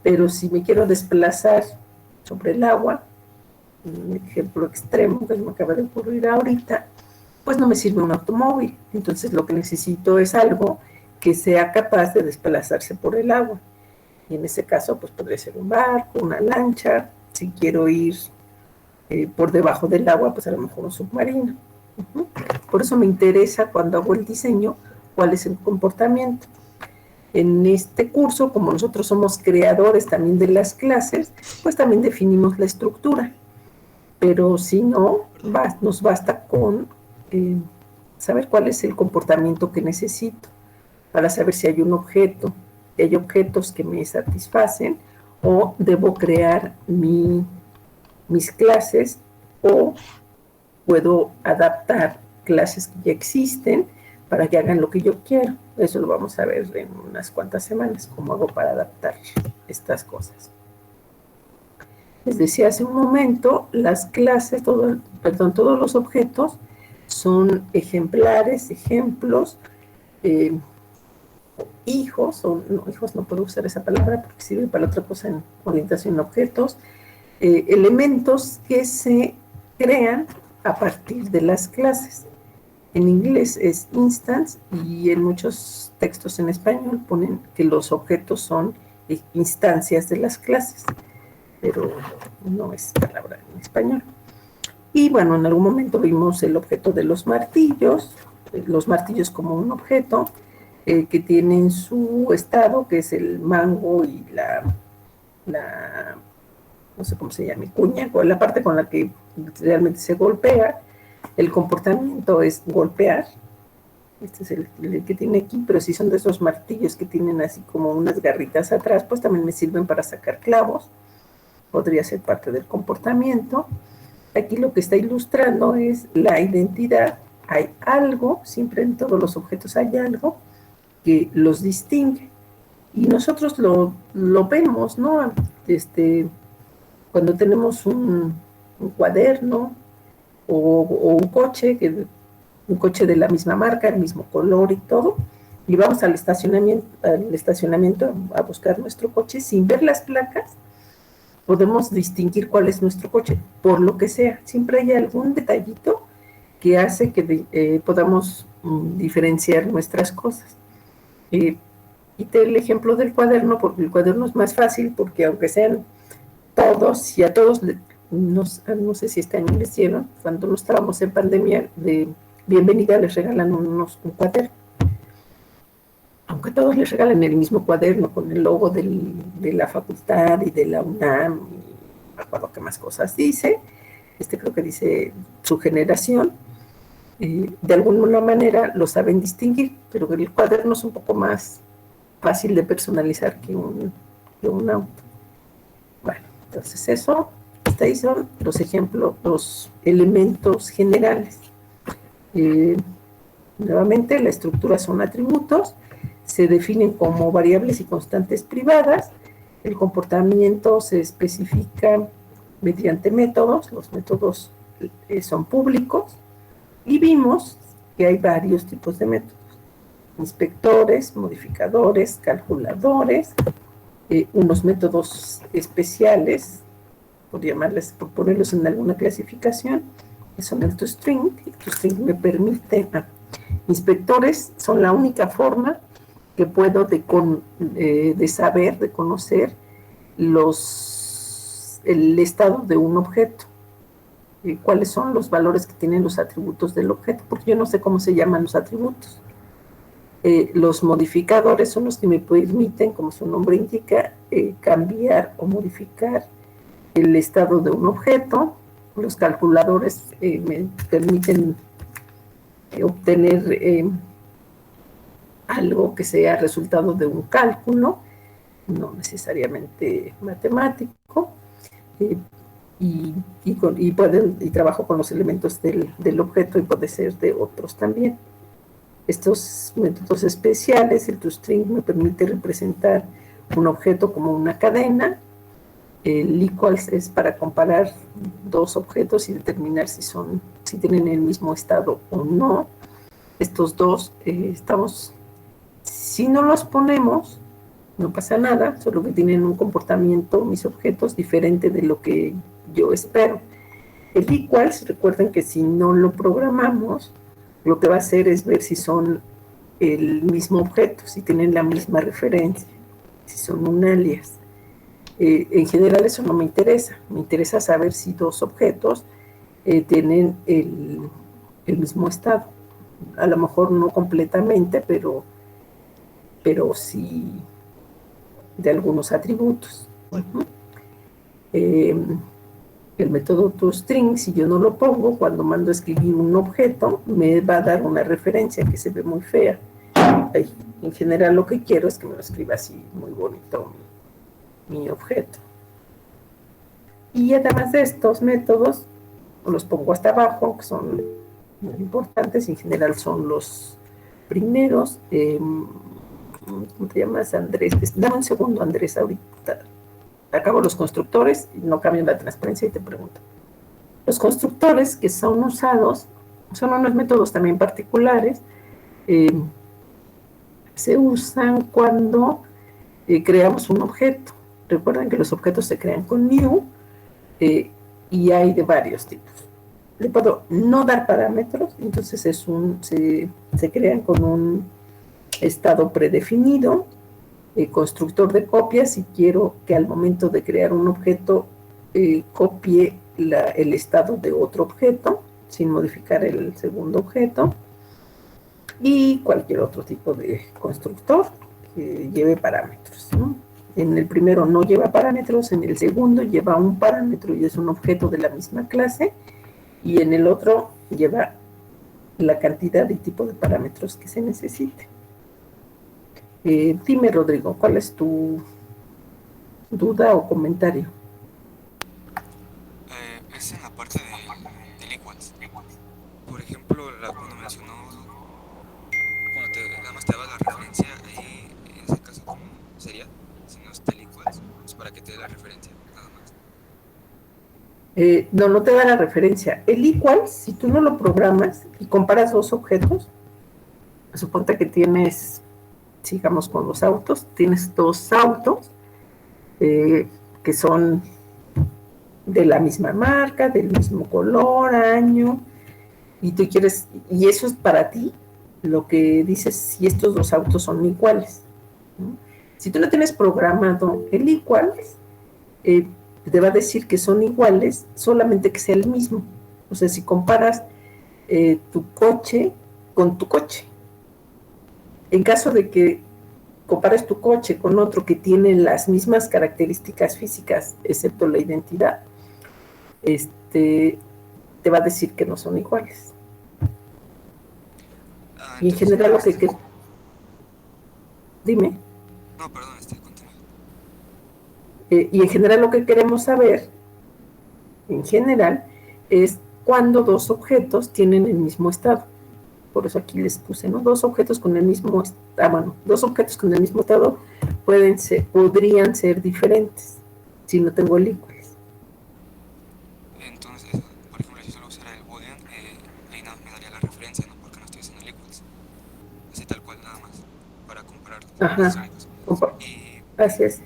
pero si me quiero desplazar sobre el agua, un ejemplo extremo que me acaba de ocurrir ahorita, pues no me sirve un automóvil. Entonces lo que necesito es algo que sea capaz de desplazarse por el agua. Y en ese caso, pues podría ser un barco, una lancha. Si quiero ir por debajo del agua, pues a lo mejor un submarino. Por eso me interesa cuando hago el diseño, cuál es el comportamiento. En este curso, como nosotros somos creadores también de las clases, pues también definimos la estructura. Pero si no, nos basta con saber cuál es el comportamiento que necesito para saber si hay un objeto, si hay objetos que me satisfacen o debo crear mis clases o puedo adaptar clases que ya existen para que hagan lo que yo quiero. Eso lo vamos a ver en unas cuantas semanas, cómo hago para adaptar estas cosas. Les decía hace un momento, las clases, todos los objetos son ejemplares, ejemplos, hijos, o no, hijos no puedo usar esa palabra porque sirve para otra cosa en orientación a objetos, elementos que se crean a partir de las clases. En inglés es instance y en muchos textos en español ponen que los objetos son instancias de las clases, pero no es palabra en español. Y bueno, en algún momento vimos el objeto de los martillos como un objeto que tienen su estado, que es el mango y no sé cómo se llama, cuña, la parte con la que realmente se golpea. El comportamiento es golpear. Este es el que tiene aquí, pero si son de esos martillos que tienen así como unas garritas atrás, pues también me sirven para sacar clavos. Podría ser parte del comportamiento. Aquí lo que está ilustrando es la identidad. Hay algo, siempre en todos los objetos hay algo que los distingue. Y nosotros lo vemos, ¿no? Cuando tenemos un cuaderno o un coche, un coche de la misma marca, el mismo color y todo, y vamos al estacionamiento a buscar nuestro coche sin ver las placas, podemos distinguir cuál es nuestro coche, por lo que sea. Siempre hay algún detallito que hace que podamos diferenciar nuestras cosas. Quité el ejemplo del cuaderno, porque el cuaderno es más fácil, porque aunque sean todos, y a todos, no sé si este año les dieron, cuando no estábamos en pandemia, de bienvenida les regalan un cuaderno. Aunque todos les regalan el mismo cuaderno con el logo de la facultad y de la UNAM, y no me acuerdo qué más cosas dice, creo que dice su generación, de alguna manera lo saben distinguir, pero el cuaderno es un poco más fácil de personalizar que un auto. Bueno, entonces eso, hasta ahí son los ejemplos, los elementos generales. Nuevamente, la estructura son atributos, se definen como variables y constantes privadas, el comportamiento se especifica mediante métodos, los métodos son públicos, y vimos que hay varios tipos de métodos: inspectores, modificadores, calculadores, unos métodos especiales, por ponerlos en alguna clasificación, que son el toString. El toString me permite, inspectores son la única forma que puedo de saber, de conocer el estado de un objeto, cuáles son los valores que tienen los atributos del objeto, porque yo no sé cómo se llaman los atributos. Los modificadores son los que me permiten, como su nombre indica, cambiar o modificar el estado de un objeto. Los calculadores me permiten obtener algo que sea resultado de un cálculo, no necesariamente matemático, y trabajo con los elementos del objeto, y puede ser de otros también. Estos métodos especiales, el toString me permite representar un objeto como una cadena. El equals es para comparar dos objetos y determinar si tienen el mismo estado o no. Estos dos si no los ponemos, no pasa nada, solo que tienen un comportamiento, mis objetos, diferente de lo que yo espero. El equals, recuerden que si no lo programamos, lo que va a hacer es ver si son el mismo objeto, si tienen la misma referencia, si son un alias. En general eso no me interesa saber si dos objetos tienen el mismo estado. A lo mejor no completamente, pero sí de algunos atributos. El método toString, si yo no lo pongo, cuando mando a escribir un objeto, me va a dar una referencia que se ve muy fea. En general lo que quiero es que me lo escriba así, muy bonito mi objeto. Y además de estos métodos, los pongo hasta abajo, que son muy importantes, en general son los primeros. ¿Cómo te llamas, Andrés? Dame un segundo, Andrés, ahorita acabo los constructores y no cambio la transparencia y te pregunto. Los constructores que son usados son unos métodos también particulares. Se usan cuando creamos un objeto. Recuerden que los objetos se crean con new y hay de varios tipos. Le puedo no dar parámetros, entonces se crean con un estado predefinido, constructor de copias, si quiero que al momento de crear un objeto copie el estado de otro objeto, sin modificar el segundo objeto, y cualquier otro tipo de constructor que lleve parámetros, ¿no? En el primero no lleva parámetros, en el segundo lleva un parámetro y es un objeto de la misma clase, y en el otro lleva la cantidad y tipo de parámetros que se necesite. Dime, Rodrigo, ¿cuál es tu duda o comentario? Es en la parte del equals. Por ejemplo, cuando mencionó, cuando nada más te daba la referencia, ahí en ese caso, ¿cómo sería? Si no es del equals, pues para que te dé la referencia, nada más. No te da la referencia. El equals, si tú no lo programas y comparas dos objetos, suponte que tienes, sigamos con los autos, tienes dos autos que son de la misma marca, del mismo color, año, y tú quieres, y eso es para ti lo que dices si estos dos autos son iguales, ¿no? Si tú no tienes programado el iguales, te va a decir que son iguales, solamente que sea el mismo. O sea, si comparas tu coche con tu coche, en caso de que compares tu coche con otro que tiene las mismas características físicas, excepto la identidad, te va a decir que no son iguales. Y en Entonces general sería lo que... Dime. No, perdón, continúa. Y en general lo que queremos saber, en general, es cuando dos objetos tienen el mismo estado. Por eso aquí les puse, ¿no? Dos objetos con el mismo estado, bueno, dos objetos con el mismo estado podrían ser diferentes si no tengo el equals. Entonces, por ejemplo, si solo usara el boolean, ahí nada me daría la referencia, ¿no? Porque no estoy usando el equals. Así tal cual, nada más, para comparar los Ajá, sonidos. Y así es.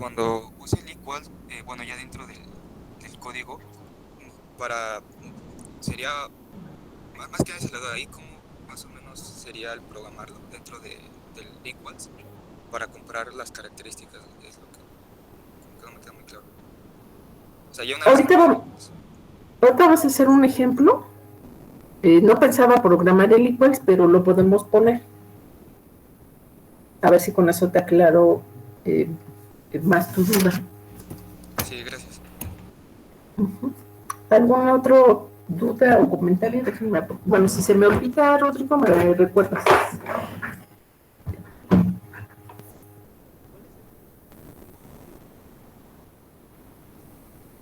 cuando use el equals, bueno, ya dentro del código, para, sería, más que nada se le da ahí, como más o menos sería el programarlo dentro del equals, para comparar las características, es lo que, como que no me queda muy claro. O sea, ya una vez que Ahorita lo vamos, hagamos. ahorita vamos a hacer un ejemplo. No pensaba programar el equals, pero lo podemos poner. A ver si con eso te aclaro eh, más tu duda. Sí, gracias. Uh-huh. ¿Alguna otra duda o comentario? Déjenme, bueno, si se me olvida, Rodrigo, me recuerdas.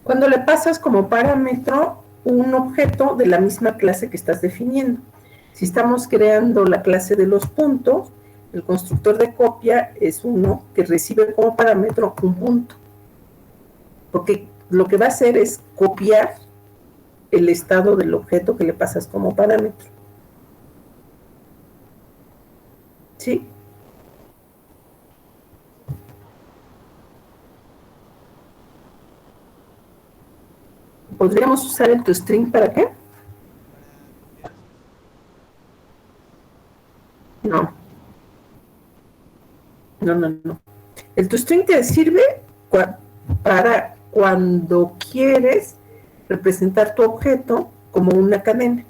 Cuando le pasas como parámetro un objeto de la misma clase que estás definiendo. Si estamos creando la clase de los puntos, el constructor de copia es uno que recibe como parámetro un punto. Porque lo que va a hacer es copiar el estado del objeto que le pasas como parámetro. ¿Sí? ¿Podríamos usar el toString para qué? para copiar y pegar. No, no. El toString te sirve para cuando quieres representar tu objeto como una cadena.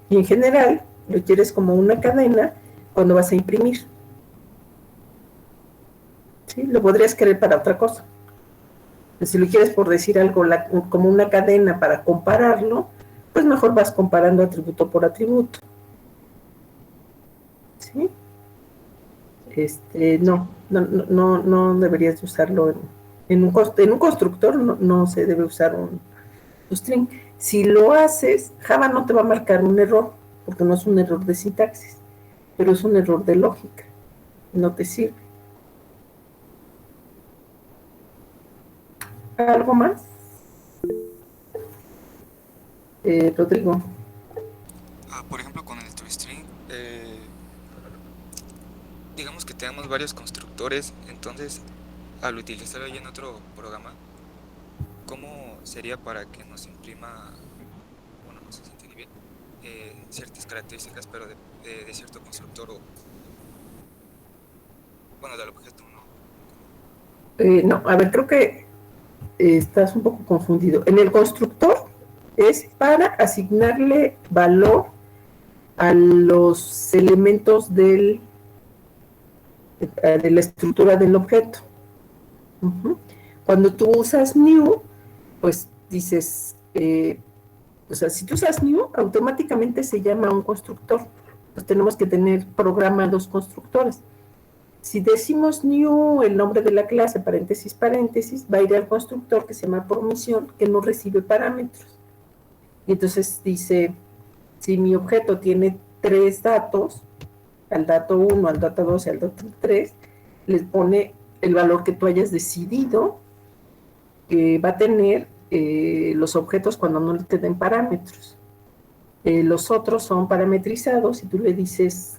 Y en general lo quieres como una cadena cuando vas a imprimir. ¿Sí? Lo podrías querer para otra cosa. Si lo quieres por decir algo como una cadena para compararlo, pues mejor vas comparando atributo por atributo. ¿Sí? No deberías de usarlo en un constructor, no se debe usar un string. Si lo haces, Java no te va a marcar un error, porque no es un error de sintaxis, pero es un error de lógica, no te sirve. ¿Algo más? Rodrigo. Por ejemplo, con el toString, digamos que tenemos varios constructores, entonces al utilizarlo ya en otro programa, ¿cómo sería para que nos imprima, bueno, no sé si entendí bien, ciertas características, pero de cierto constructor o, bueno, del objeto, ¿no? No, a ver, creo que estás un poco confundido. En el constructor es para asignarle valor a los elementos de la estructura del objeto. Cuando tú usas new, pues dices, o sea, si tú usas new, automáticamente se llama un constructor. Pues tenemos que tener programados constructores. Si decimos new, el nombre de la clase, paréntesis, paréntesis, va a ir al constructor que se llama promisión, que no recibe parámetros. Y entonces dice, si mi objeto tiene 3 datos, al dato 1, al dato 2 y al dato 3, les pone el valor que tú hayas decidido que va a tener los objetos cuando no te den parámetros. Los otros son parametrizados y tú le dices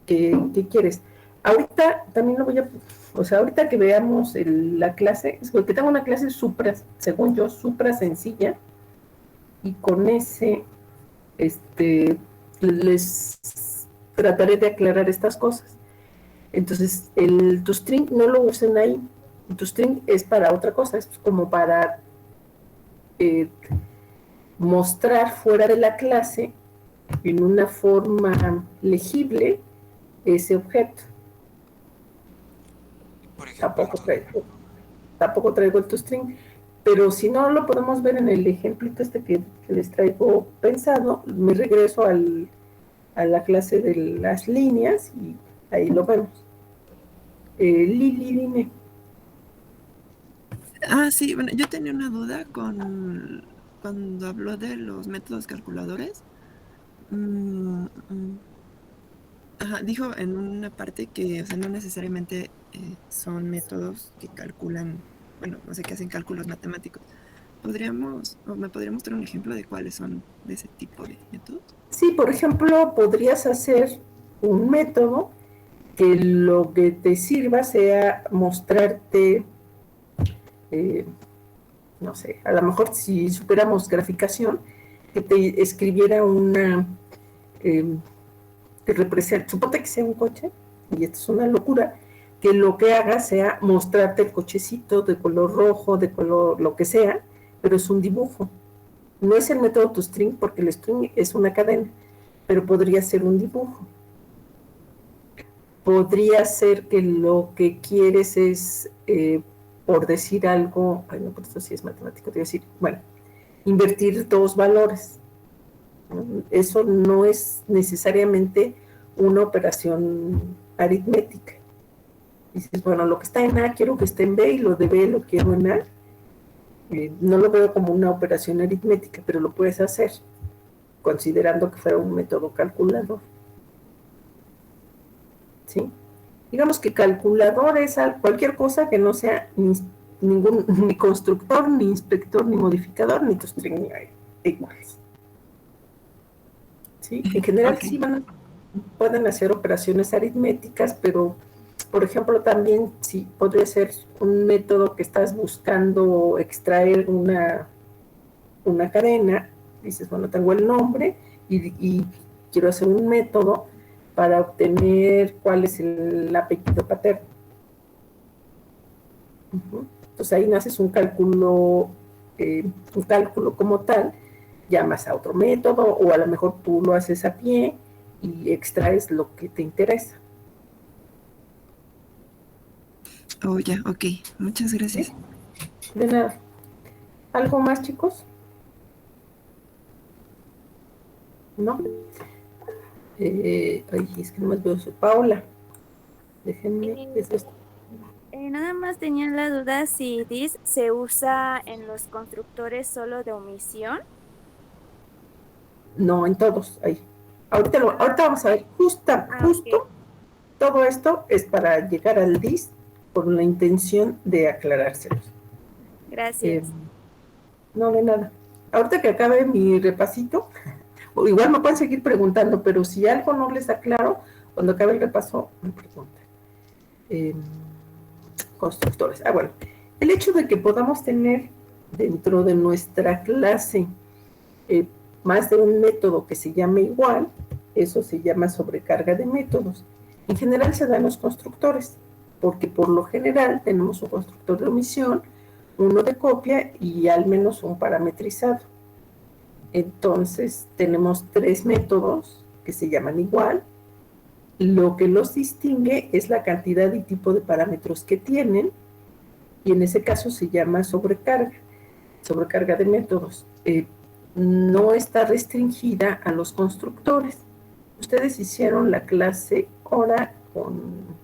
qué quieres. Ahorita también lo voy a, o sea, ahorita que veamos la clase, es porque tengo una clase súper, según yo, súper sencilla, y con ese, les trataré de aclarar estas cosas. Entonces, el toString no lo usen ahí. El toString es para otra cosa, es como para mostrar fuera de la clase en una forma legible ese objeto. Por ejemplo, Tampoco traigo el toString, pero si no lo podemos ver en el ejemplito que les traigo pensado, me regreso a la clase de las líneas y ahí lo vemos. Lili, dime. Sí, bueno, yo tenía una duda cuando habló de los métodos calculadores. Mm, mm, dijo en una parte que, o sea, no necesariamente son métodos que calculan, bueno, no sé, que hacen cálculos matemáticos. ¿Me podría mostrar un ejemplo de cuáles son de ese tipo de métodos? Sí, por ejemplo, podrías hacer un método que lo que te sirva sea mostrarte, no sé, a lo mejor si superamos graficación, que te escribiera una, que representa, suponte que sea un coche, y esto es una locura, que lo que haga sea mostrarte el cochecito de color rojo, de color lo que sea, pero es un dibujo. No es el método toString porque el string es una cadena, pero podría ser un dibujo. Podría ser que lo que quieres es, por decir algo, ay no, pero esto sí es matemático, te voy a decir, bueno, invertir dos valores. Eso no es necesariamente una operación aritmética. Dices, bueno, lo que está en A quiero que esté en B y lo de B lo quiero en A. No lo veo como una operación aritmética, pero lo puedes hacer considerando que fuera un método calculador. ¿Sí? Digamos que calculador es cualquier cosa que no sea ni constructor, ni inspector, ni modificador, ni toString, ni iguales. ¿Sí? En general Okay. sí pueden hacer operaciones aritméticas, pero por ejemplo también sí podría ser un método que estás buscando extraer una cadena, dices, bueno, tengo el nombre y quiero hacer un método para obtener cuál es el apellido paterno. Entonces ahí no haces un cálculo como tal, llamas a otro método o a lo mejor tú lo haces a pie y extraes lo que te interesa. Oh, ya, ok. Muchas gracias. ¿Sí? De nada. ¿Algo más, chicos? ¿No? Ay, es que no más veo. Paola, déjenme. Nada más tenía la duda si this se usa en los constructores solo de omisión. No, en todos, ahí. Ahorita vamos a ver, justo, Okay. todo esto es para llegar al DIS con la intención de aclarárselos. Gracias. No, de nada. Ahorita que acabe mi repasito, o igual me pueden seguir preguntando, pero si algo no les aclaro, cuando acabe el repaso, me preguntan. Constructores. Bueno, el hecho de que podamos tener dentro de nuestra clase más de un método que se llame igual, eso se llama sobrecarga de métodos. En general se dan los constructores, porque por lo general tenemos un constructor de omisión, uno de copia y al menos un parametrizado. Entonces tenemos 3 métodos que se llaman igual. Lo que los distingue es la cantidad y tipo de parámetros que tienen, y en ese caso se llama sobrecarga de métodos. No está restringida a los constructores. Ustedes hicieron la clase ahora con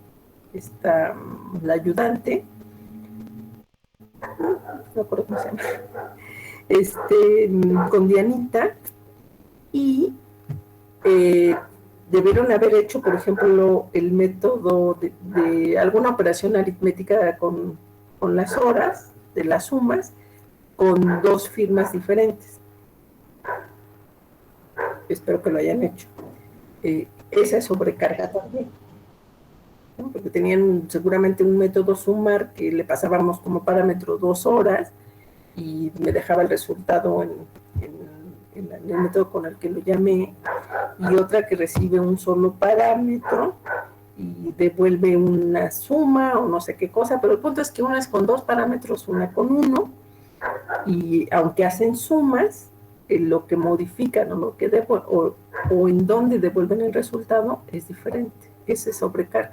la ayudante, no me acuerdo cómo se llama, con Dianita, y debieron haber hecho, por ejemplo, el método de alguna operación aritmética con las horas de las sumas, con 2 firmas diferentes. Espero que lo hayan hecho. Esa es sobrecarga también, ¿no? Porque tenían seguramente un método sumar que le pasábamos como parámetro 2 horas y me dejaba el resultado en el método con el que lo llamé, y otra que recibe un solo parámetro y devuelve una suma o no sé qué cosa, pero el punto es que una es con 2 parámetros, una con 1, y aunque hacen sumas, lo que modifican o lo que o en dónde devuelven el resultado es diferente. Ese es sobrecarga.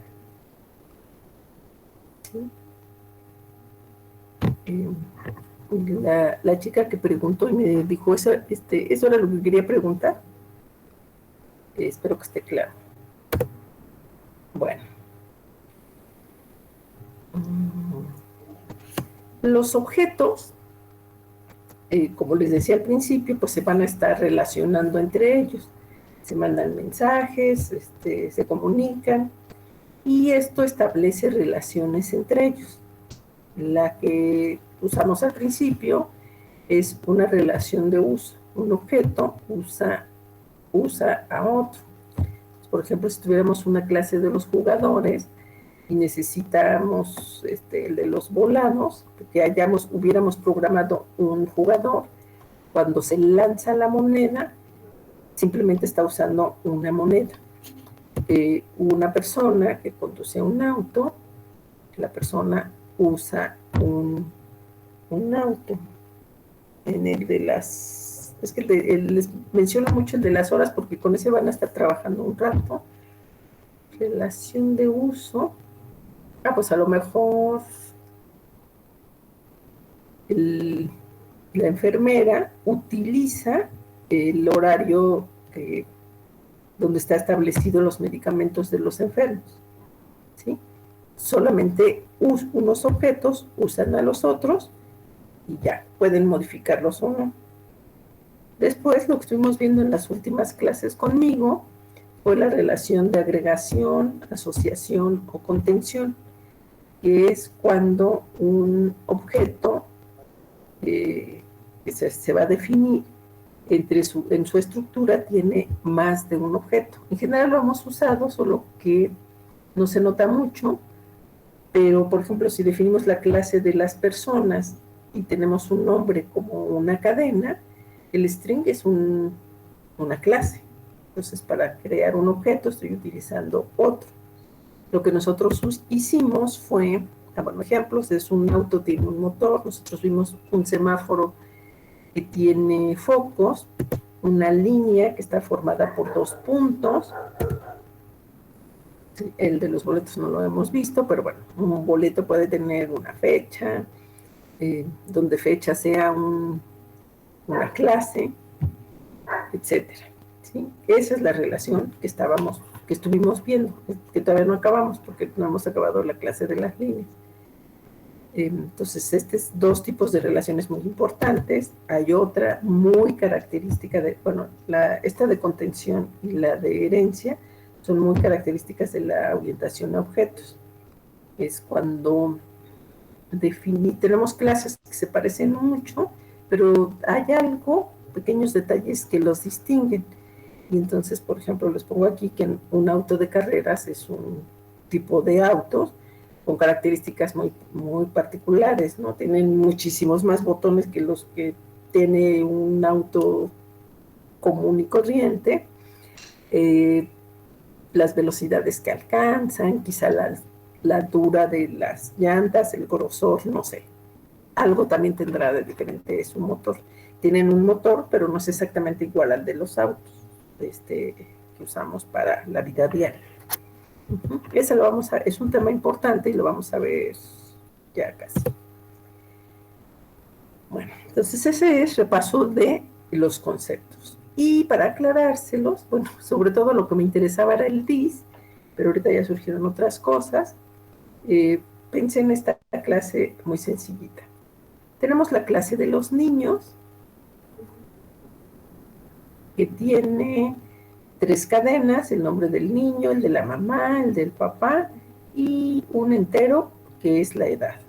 ¿Sí? La chica que preguntó y me dijo eso era lo que quería preguntar. Espero que esté claro. Bueno. Los objetos, como les decía al principio, pues se van a estar relacionando entre ellos. Se mandan mensajes, se comunican, y esto establece relaciones entre ellos. La que usamos al principio es una relación de uso. Un objeto usa a otro. Por ejemplo, si tuviéramos una clase de los jugadores y necesitamos el de los volados, que hubiéramos programado un jugador, cuando se lanza la moneda, simplemente está usando una moneda. Una persona que conduce un auto, la persona usa un auto. En el de las... Es que les menciono mucho el de las horas porque con ese van a estar trabajando un rato. Relación de uso. Pues a lo mejor la enfermera utiliza el horario donde está establecido los medicamentos de los enfermos, ¿sí? Solamente unos objetos usan a los otros y ya, pueden modificarlos o no. Después, lo que estuvimos viendo en las últimas clases conmigo fue la relación de agregación, asociación o contención, que es cuando un objeto se va a definir en su estructura tiene más de un objeto. En general lo hemos usado, solo que no se nota mucho, pero por ejemplo si definimos la clase de las personas y tenemos un nombre como una cadena, El string es una clase. Entonces, para crear un objeto estoy utilizando otro. Lo que nosotros hicimos fue, bueno, ejemplos, es un auto, tiene un motor, nosotros vimos un semáforo que tiene focos, una línea que está formada por 2 puntos. El de los boletos no lo hemos visto, pero bueno, un boleto puede tener una fecha, donde fecha sea una clase, etcétera. ¿Sí? Esa es la relación que estuvimos viendo, que todavía no acabamos porque no hemos acabado la clase de las líneas. Entonces, estos 2 tipos de relaciones muy importantes. Hay otra muy característica esta de contención y la de herencia son muy características de la orientación a objetos. Es cuando tenemos clases que se parecen mucho, pero hay algo, pequeños detalles que los distinguen. Y entonces, por ejemplo, les pongo aquí que un auto de carreras es un tipo de autos con características muy, muy particulares, ¿no? Tienen muchísimos más botones que los que tiene un auto común y corriente, las velocidades que alcanzan, quizá la altura de las llantas, el grosor, no sé. Algo también tendrá de diferente su motor. Tienen un motor, pero no es exactamente igual al de los autos que usamos para la vida diaria. Ese es un tema importante y lo vamos a ver ya casi. Bueno, entonces ese es repaso de los conceptos. Y para aclarárselos, bueno, sobre todo lo que me interesaba era el DIS, pero ahorita ya surgieron otras cosas. Pensé en esta clase muy sencillita. Tenemos la clase de los niños, que tiene 3 cadenas, el nombre del niño, el de la mamá, el del papá, y un entero que es la edad.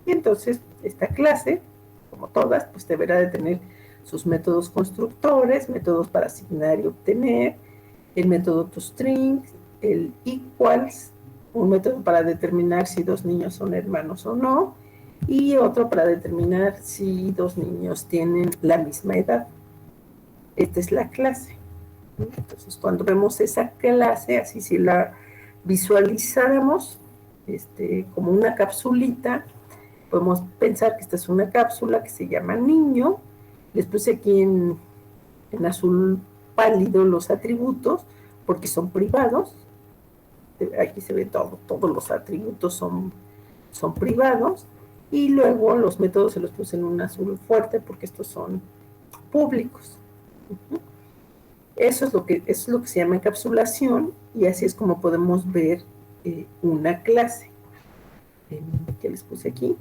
Y entonces esta clase, como todas, pues deberá de tener sus métodos constructores, métodos para asignar y obtener, el método toString, el equals, un método para determinar si 2 niños son hermanos o no, y otro para determinar si 2 niños tienen la misma edad. Esta es la clase. Entonces, cuando vemos esa clase, así si la visualizáramos como una capsulita, podemos pensar que esta es una cápsula que se llama niño. Les puse aquí en azul pálido los atributos, porque son privados. Aquí se ve todos los atributos son privados. Y luego los métodos se los puse en un azul fuerte, porque estos son públicos. Eso es lo que se llama encapsulación, y así es como podemos ver una clase. ¿Qué les puse aquí?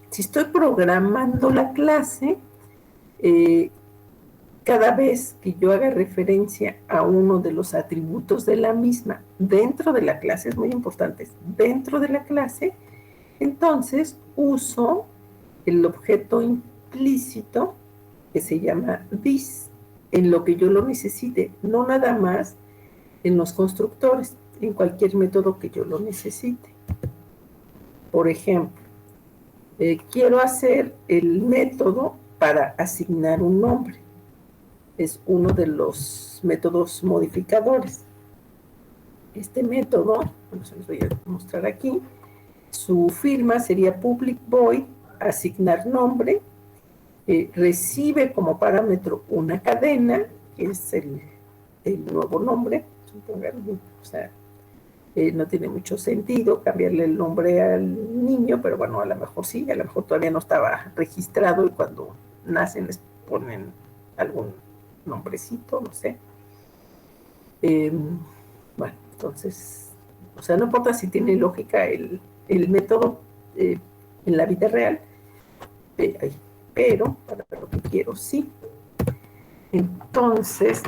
Si estoy programando la clase, cada vez que yo haga referencia a uno de los atributos de la misma dentro de la clase, es muy importante, dentro de la clase, entonces uso el objeto implícito que se llama this, en lo que yo lo necesite, no nada más en los constructores, en cualquier método que yo lo necesite. Por ejemplo, quiero hacer el método para asignar un nombre. Es uno de los métodos modificadores. Este método, se los voy a mostrar aquí, su firma sería public void, asignar nombre, recibe como parámetro una cadena, que es el nuevo nombre, o sea, no tiene mucho sentido cambiarle el nombre al niño, pero bueno, a lo mejor sí, a lo mejor todavía no estaba registrado y cuando nacen les ponen algún nombrecito, no sé. Bueno, entonces, o sea, no importa si tiene lógica el método en la vida real, pero para lo que quiero, sí. Entonces,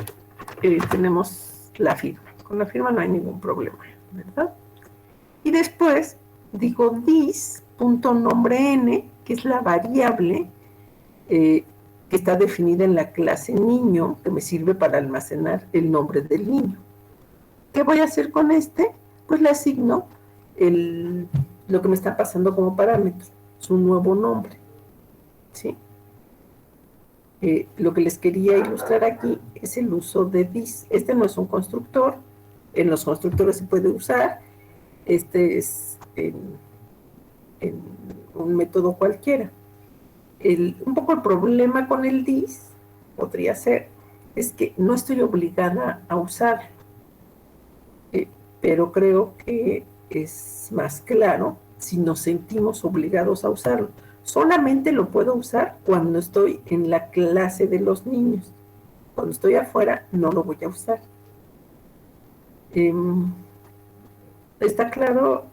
tenemos la firma. Con la firma no hay ningún problema, ¿verdad? Y después digo this.nombre n, que es la variable que está definida en la clase niño, que me sirve para almacenar el nombre del niño. ¿Qué voy a hacer con este? Pues le asigno lo que me está pasando como parámetro, su nuevo nombre. ¿Sí? Lo que les quería ilustrar aquí es el uso de this. Este no es un constructor, en los constructores se puede usar, este es en un método cualquiera. Un poco el problema con el this podría ser es que no estoy obligada a usar, pero creo que es más claro si nos sentimos obligados a usarlo. Solamente lo puedo usar cuando estoy en la clase de los niños. Cuando estoy afuera no lo voy a usar. ¿Está claro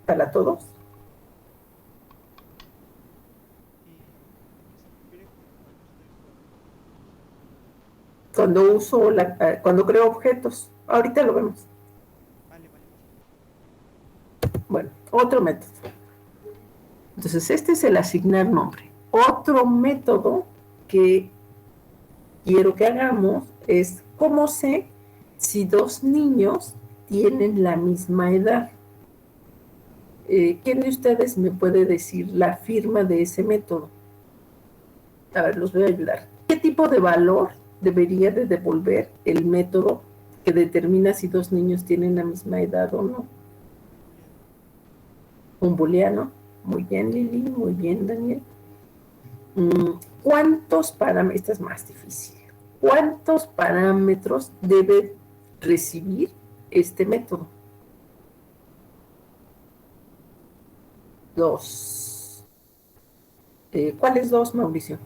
para todos? Cuando uso cuando creo objetos. Ahorita lo vemos. Bueno, otro método. Entonces, este es el asignar nombre. Otro método que quiero que hagamos es cómo sé si dos niños tienen la misma edad. ¿Quién de ustedes me puede decir la firma de ese método? A ver, los voy a ayudar. ¿Qué tipo de valor debería de devolver el método que determina si dos niños tienen la misma edad o no? Un booleano. Muy bien, Lili. Muy bien, Daniel. ¿Cuántos parámetros? Esta es más difícil. ¿Cuántos parámetros debe recibir este método? 2. ¿Cuáles 2, Mauricio?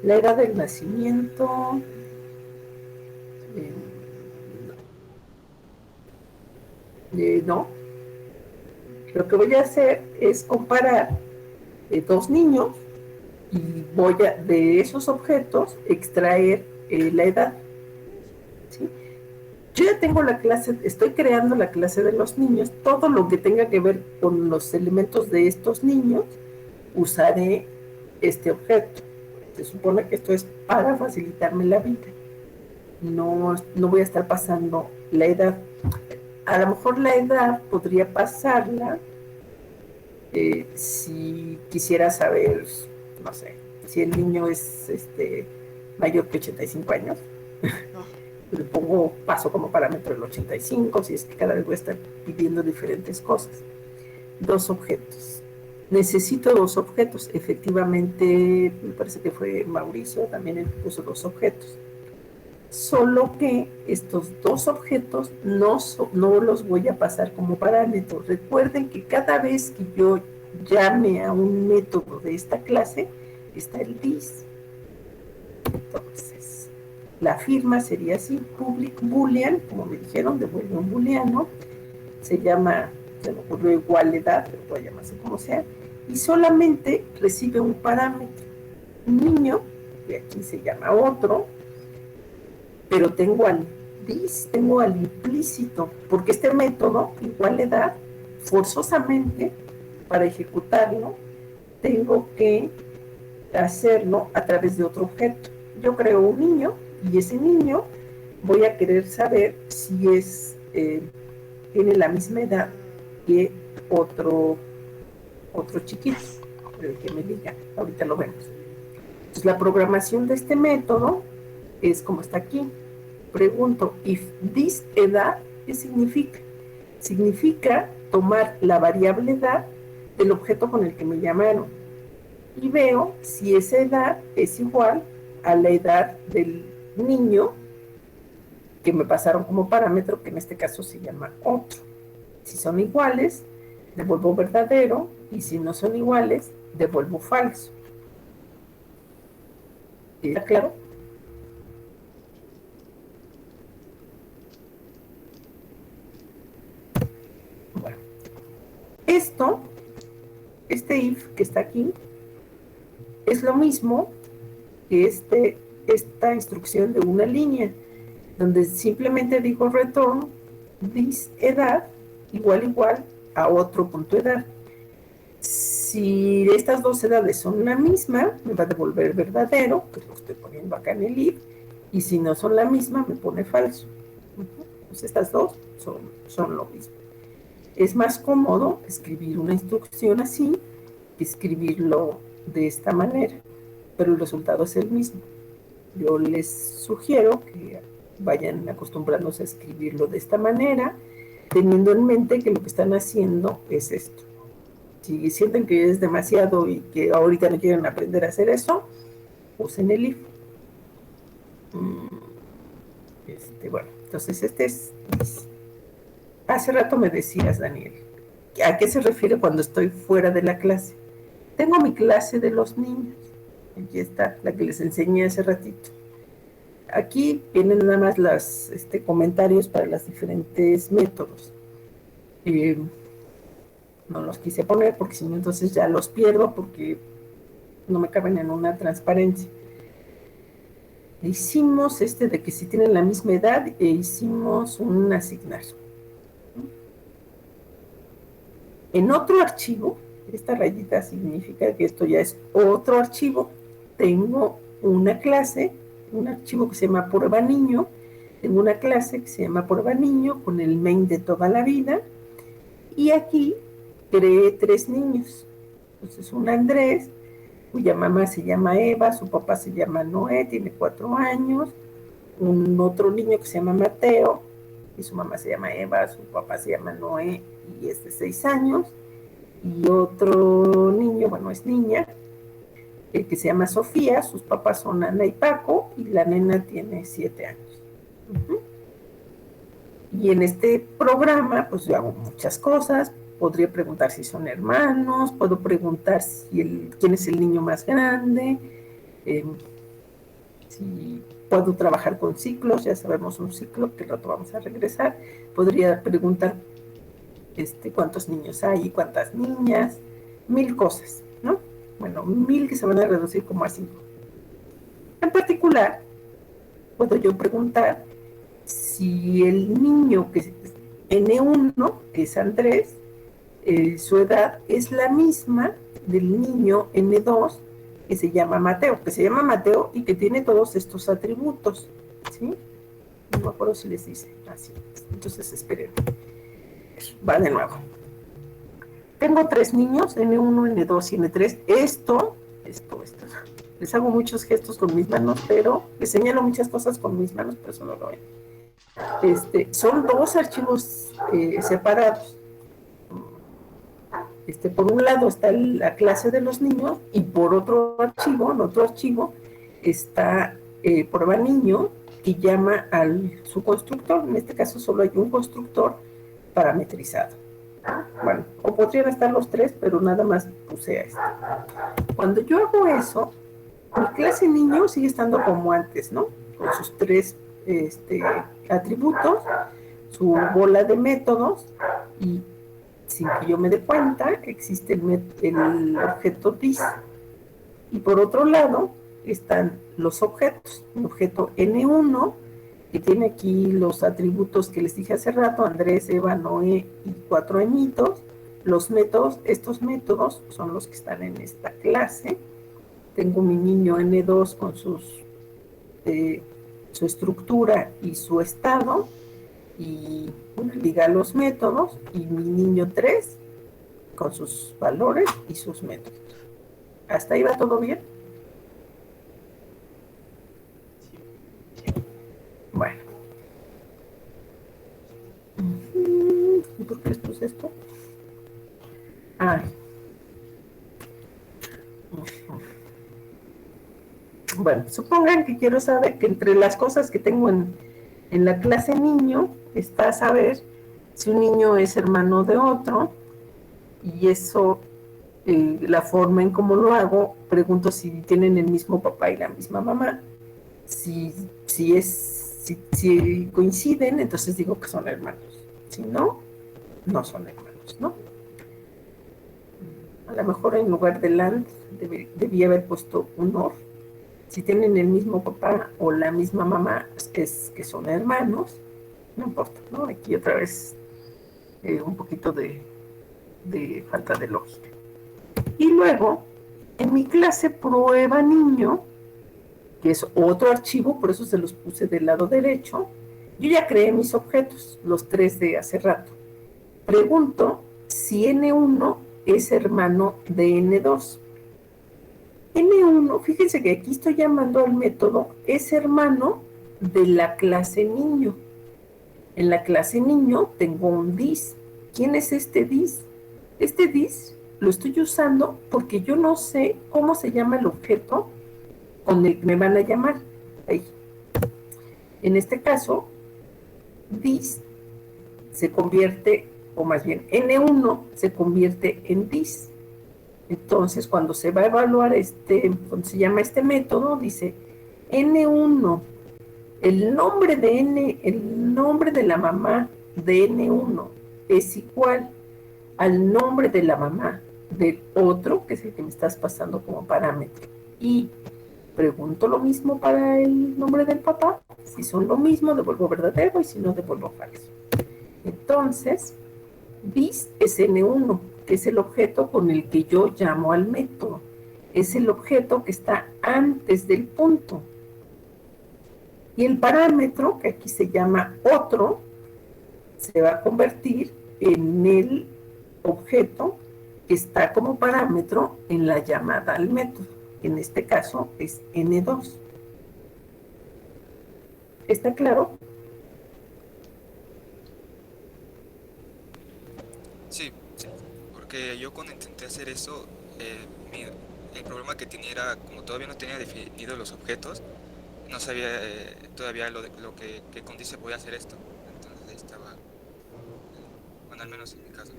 La edad del nacimiento. No. Lo que voy a hacer es comparar dos niños y voy a, de esos objetos, extraer la edad. ¿Sí? Yo ya tengo la clase, estoy creando la clase de los niños. Todo lo que tenga que ver con los elementos de estos niños, usaré este objeto. Se supone que esto es para facilitarme la vida. No voy a estar pasando la edad. A lo mejor la edad podría pasarla si quisiera saber, no sé, si el niño es mayor que 85 años. Le pongo, paso como parámetro el 85, si es que cada vez voy a estar pidiendo diferentes cosas. 2 objetos. Necesito 2 objetos. Efectivamente, me parece que fue Mauricio, también él puso 2 objetos. Solo que estos 2 objetos no los voy a pasar como parámetros. Recuerden que cada vez que yo llame a un método de esta clase, está el this. Entonces, la firma sería así, public boolean, como me dijeron, devuelve un booleano, se llama, se me ocurrió igual edad, pero voy a llamarse como sea, y solamente recibe un parámetro, un niño, y aquí se llama otro, pero tengo al this, tengo al implícito, porque este método, igual edad, forzosamente, para ejecutarlo, tengo que hacerlo a través de otro objeto. Yo creo un niño, y ese niño voy a querer saber si tiene la misma edad que otro chiquito, el que me diga. Ahorita lo vemos. Entonces, la programación de este método es como está aquí. Pregunto, if this edad, ¿qué significa? Significa tomar la variable edad del objeto con el que me llamaron y veo si esa edad es igual a la edad del niño que me pasaron como parámetro, que en este caso se llama otro. Si son iguales, devuelvo verdadero, y si no son iguales, devuelvo falso. ¿Está claro? Bueno, este if que está aquí, es lo mismo que esta instrucción de una línea, donde simplemente digo return this edad igual a otro punto edad. Si Si estas dos edades son la misma, me va a devolver verdadero, que lo estoy poniendo acá en el if, y si no son la misma, me pone falso. Pues estas dos son lo mismo. Es más cómodo escribir una instrucción así que escribirlo de esta manera, pero el resultado es el mismo. Yo les sugiero que vayan acostumbrándose a escribirlo de esta manera, teniendo en mente que lo que están haciendo es esto. Si sienten que es demasiado y que ahorita no quieren aprender a hacer eso, usen el if. Bueno, entonces este es... Hace rato me decías, Daniel, ¿a qué se refiere cuando estoy fuera de la clase? Tengo mi clase de los niños. Aquí está, la que les enseñé hace ratito. Aquí vienen nada más los comentarios para los diferentes métodos. No los quise poner porque si no entonces ya los pierdo porque no me caben en una transparencia. Hicimos de que si tienen la misma edad e hicimos un asignar. En otro archivo, esta rayita significa que esto ya es otro archivo. Tengo una clase, un archivo que se llama prueba niño. Tengo una clase que se llama prueba niño con el main de toda la vida. Y aquí creé 3 niños. Entonces, un Andrés, cuya mamá se llama Eva, su papá se llama Noé, tiene 4 años. Un otro niño que se llama Mateo, y su mamá se llama Eva, su papá se llama Noé y es de 6 años. Y otro niño, bueno, es niña, que se llama Sofía, sus papás son Ana y Paco, y la nena tiene 7 años. Y en este programa, pues yo hago muchas cosas. Podría preguntar si son hermanos, puedo preguntar quién es el niño más grande, si puedo trabajar con ciclos, ya sabemos un ciclo, que al rato vamos a regresar. Podría preguntar cuántos niños hay y cuántas niñas, 1000 cosas, ¿no? Bueno, 1000 que se van a reducir como a 5. En particular, puedo yo preguntar si el niño que es N1, que es Andrés, su edad es la misma del niño N2, que se llama Mateo, y que tiene todos estos atributos, ¿sí? No me acuerdo si les dice así. Entonces, esperen. Va de nuevo. Tengo 3 niños, N1, N2 y N3. Esto. Les hago muchos gestos con mis manos, pero les señalo muchas cosas con mis manos, pero eso no lo ven. Son 2 archivos separados. Por un lado está la clase de los niños y por otro archivo, en otro archivo, está prueba niño que llama a su constructor. En este caso solo hay un constructor parametrizado. Bueno, o podrían estar los 3, pero nada más puse a este. Cuando yo hago eso, mi clase niño sigue estando como antes, ¿no? Con sus 3 atributos, su bola de métodos, y sin que yo me dé cuenta, existe el objeto dis. Y por otro lado, están los objetos. El objeto N1, que tiene aquí los atributos que les dije hace rato, Andrés, Eva, Noé y 4 añitos. Los métodos, estos métodos son los que están en esta clase. Tengo mi niño N2 con su estructura y su estado, y liga los métodos, y mi niño 3 con sus valores y sus métodos. ¿Hasta ahí va todo bien? Bueno. ¿Y por qué les puse esto? Bueno, supongan que quiero saber que entre las cosas que tengo en la clase niño está saber si un niño es hermano de otro, y eso, la forma en cómo lo hago, pregunto si tienen el mismo papá y la misma mamá. Si coinciden, entonces digo que son hermanos. Si no, no son hermanos, ¿no? A lo mejor en lugar de land debía haber puesto un or. Si tienen el mismo papá o la misma mamá, es que son hermanos. No importa, ¿no? Aquí otra vez un poquito de falta de lógica. Y luego, en mi clase prueba niño, que es otro archivo, por eso se los puse del lado derecho, yo ya creé mis objetos, los 3 de hace rato. Pregunto si N1 es hermano de N2. N1, fíjense que aquí estoy llamando al método, es hermano de la clase niño. En la clase niño tengo un dis. ¿Quién es este dis? Este dis lo estoy usando porque yo no sé cómo se llama el objeto con el que me van a llamar. Ahí. En este caso, dis se convierte, o más bien N1 se convierte en dis. Entonces, cuando se va a evaluar cuando se llama este método, dice N1, el nombre de la mamá de N1 es igual al nombre de la mamá del otro, que es el que me estás pasando como parámetro. Y pregunto lo mismo para el nombre del papá. Si son lo mismo, devuelvo verdadero, y si no, devuelvo falso. Entonces, bis es N1, que es el objeto con el que yo llamo al método. Es el objeto que está antes del punto. Y el parámetro, que aquí se llama otro, se va a convertir en el objeto que está como parámetro en la llamada al método. En este caso es N2. ¿Está claro? Sí, sí, porque yo cuando intenté hacer eso, el problema que tenía era, como todavía no tenía definidos los objetos, no sabía todavía lo que con dice voy a hacer esto. Entonces ahí estaba, bueno, al menos en mi caso,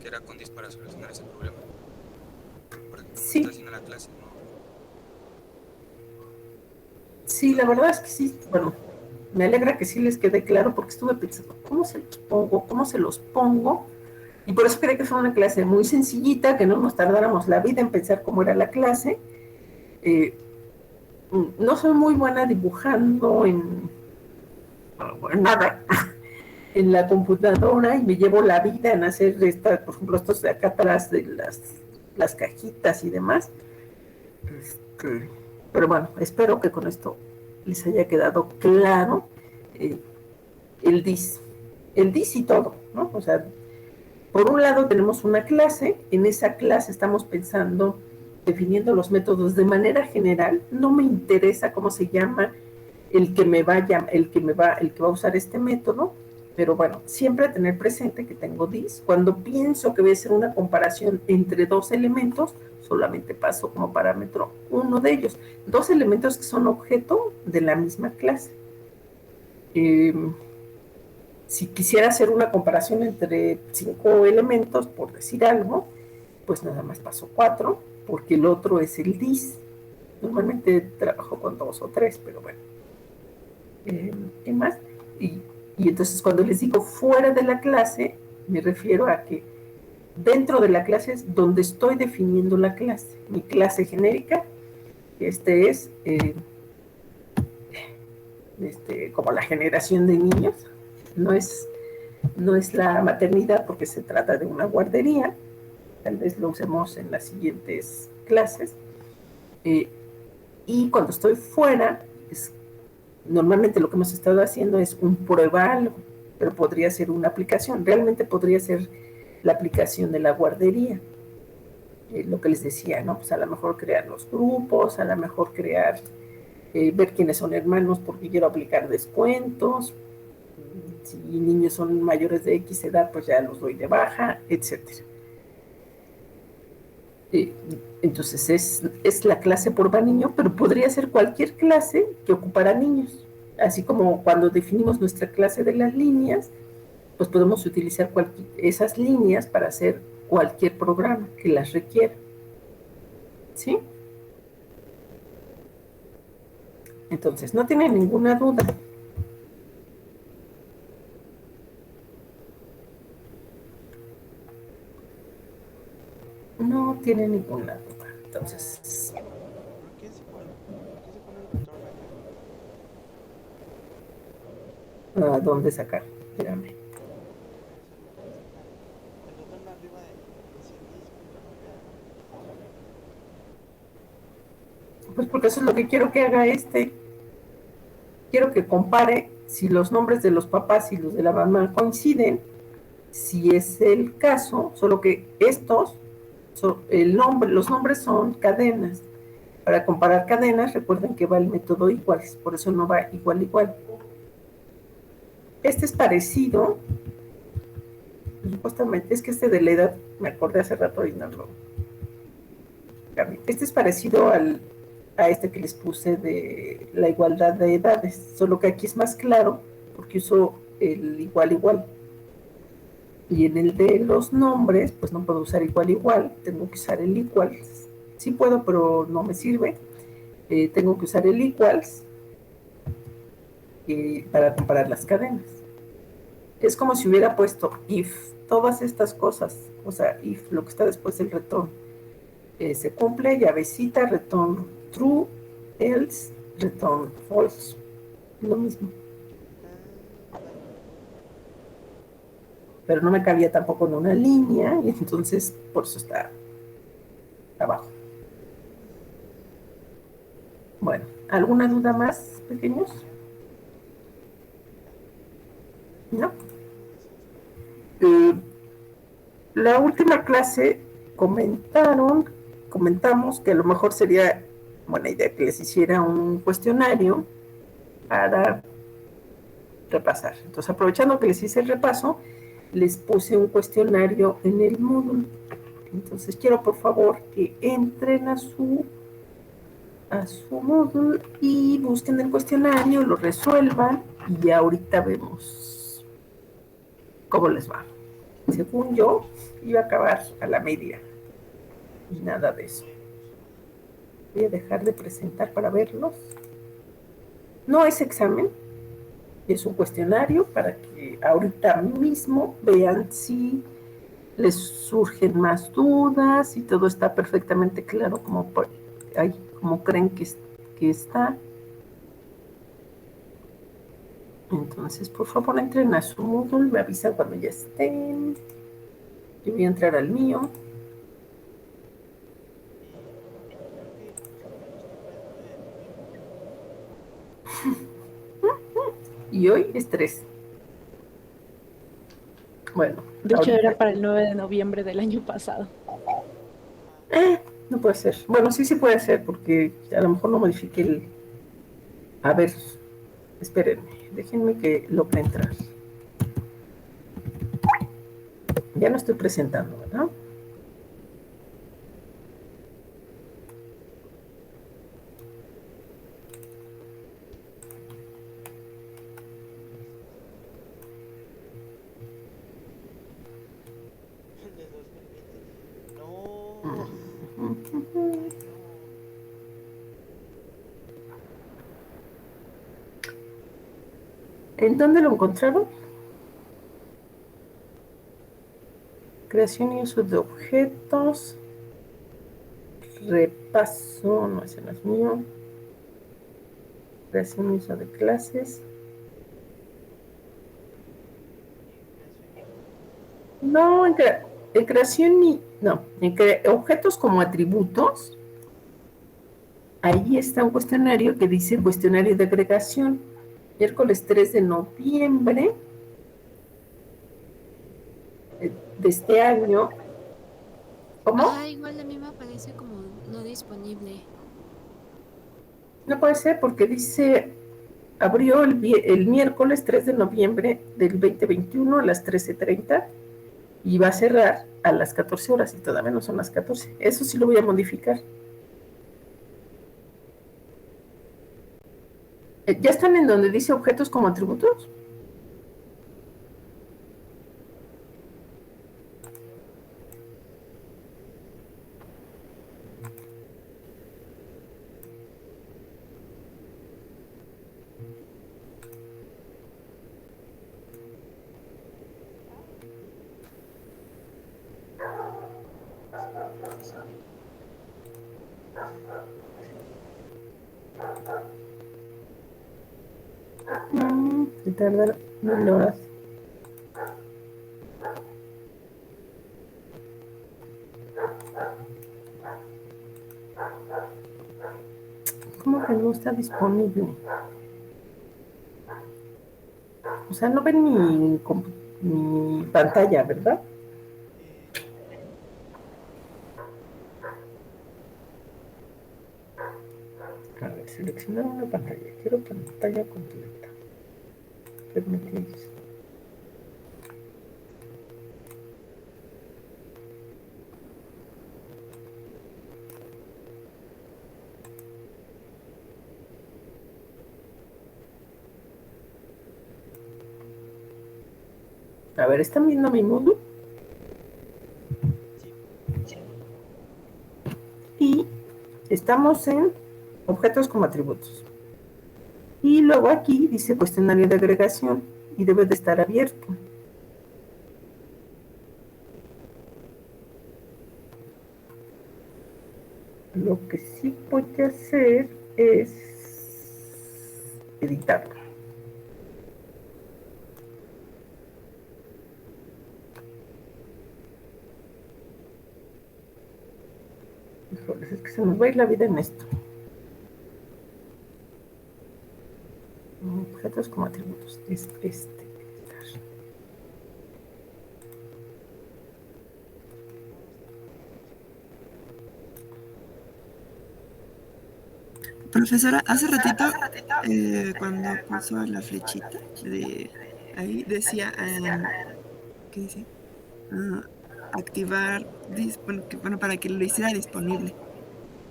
que era con dis para solucionar ese problema. Porque como Sí. está haciendo la clase, ¿no? Sí, la verdad es que sí. Bueno, me alegra que sí les quede claro porque estuve pensando, ¿cómo se los pongo? ¿Cómo se los pongo? Y por eso creí que fue una clase muy sencillita, que no nos tardáramos la vida en pensar cómo era la clase. No soy muy buena dibujando en nada en la computadora y me llevo la vida en hacer por ejemplo, estos de acá atrás de las cajitas y demás. Pero bueno, espero que con esto les haya quedado claro eh, el DIS. El DIS y todo, ¿no? O sea, por un lado tenemos una clase, en esa clase estamos pensando, definiendo los métodos de manera general, no me interesa cómo se llama el que va a usar este método, pero bueno, siempre tener presente que tengo dis. Cuando pienso que voy a hacer una comparación entre dos elementos, solamente paso como parámetro uno de ellos. Dos elementos que son objeto de la misma clase. Si quisiera hacer una comparación entre 5 elementos, por decir algo, pues nada más paso 4, porque el otro es el dis. Normalmente trabajo con 2 o 3, pero bueno. ¿Qué más? Y entonces cuando les digo fuera de la clase, me refiero a que dentro de la clase es donde estoy definiendo la clase. Mi clase genérica, este es como la generación de niños, no es la maternidad porque se trata de una guardería, tal vez lo usemos en las siguientes clases, y cuando estoy fuera, normalmente lo que hemos estado haciendo es un prueba algo, pero podría ser una aplicación, realmente podría ser la aplicación de la guardería, lo que les decía, ¿no? Pues a lo mejor crear los grupos, a lo mejor crear, ver quiénes son hermanos porque quiero aplicar descuentos, si niños son mayores de X edad, pues ya los doy de baja, etcétera. Entonces es la clase por va niño, pero podría ser cualquier clase que ocupara niños. Así como cuando definimos nuestra clase de las líneas, pues podemos utilizar esas líneas para hacer cualquier programa que las requiera. ¿Sí? Entonces, no tienen ninguna duda. No tiene ninguna duda. Entonces, ¿Por qué se pone el retorno acá? ¿a dónde sacar? Espérame. El retorno arriba de 100 discos, Pues porque eso es lo que quiero que haga este. Quiero que compare si los nombres de los papás y los de la mamá coinciden, si es el caso, solo que los nombres son cadenas. Para comparar cadenas, recuerden que va el método iguales, por eso no va igual, igual. Este es parecido, supuestamente, es que este de la edad, me acordé hace rato y no lo cambié. Este es parecido a este que les puse de la igualdad de edades, solo que aquí es más claro, porque uso el igual, igual. Y en el de los nombres, pues no puedo usar igual, igual, tengo que usar el equals. Sí puedo, pero no me sirve. Tengo que usar el equals para comparar las cadenas. Es como si hubiera puesto if, todas estas cosas, o sea, if, lo que está después del return, se cumple, llavecita, return true, else, return false, lo mismo. Pero no me cabía tampoco en una línea, y entonces por eso está abajo. Bueno, ¿alguna duda más, pequeños? ¿No? La última clase comentamos que a lo mejor sería buena idea que les hiciera un cuestionario para repasar. Entonces, aprovechando que les hice el repaso, les puse un cuestionario en el módulo. Entonces, quiero por favor que entren a su módulo y busquen el cuestionario, lo resuelvan y ya ahorita vemos cómo les va. Según yo, iba a acabar a la media y nada de eso. Voy a dejar de presentar para verlos. No es examen, es un cuestionario para que ahorita mismo vean si les surgen más dudas, si todo está perfectamente claro como creen que está. Entonces, por favor, entren a su Moodle, me avisan cuando ya estén. Yo voy a entrar al mío. Y hoy es 3. Bueno. De hecho, era para el 9 de noviembre del año pasado. No puede ser. Bueno, sí puede ser, porque a lo mejor no modifique el... A ver, espérenme, déjenme que logre entrar. Ya no estoy presentando, ¿verdad? El de 2020. No. ¿En dónde lo encontraron? Creación y uso de objetos. Repaso, no, ese no es mío. Creación y uso de clases. No, en creación y... No, en objetos como atributos. Ahí está un cuestionario que dice cuestionario de agregación. Miércoles 3 de noviembre de este año. ¿Cómo? Igual a mí me aparece como no disponible. No puede ser porque dice, abrió el miércoles 3 de noviembre del 2021 a las 13:30 y va a cerrar a las 14 horas y todavía no son las 14. Eso sí lo voy a modificar. ¿Ya están en donde dice objetos como atributos? Se tarda 1 hora. ¿Cómo que no está disponible? O sea, no ven mi pantalla, ¿verdad? A ver, seleccionar una pantalla. Quiero pantalla completa. Permitir. A ver, ¿están viendo mi mundo? Y estamos en objetos como atributos. Y luego aquí dice cuestionario de agregación y debe de estar abierto. Lo que sí voy a hacer es editarlo. Híjoles, es que se nos va a ir la vida en esto. Objetos como atributos. Es este. Profesora, hace ratito, cuando puso la flechita de ahí, decía, ¿qué dice? Activar, bueno, para que lo hiciera disponible.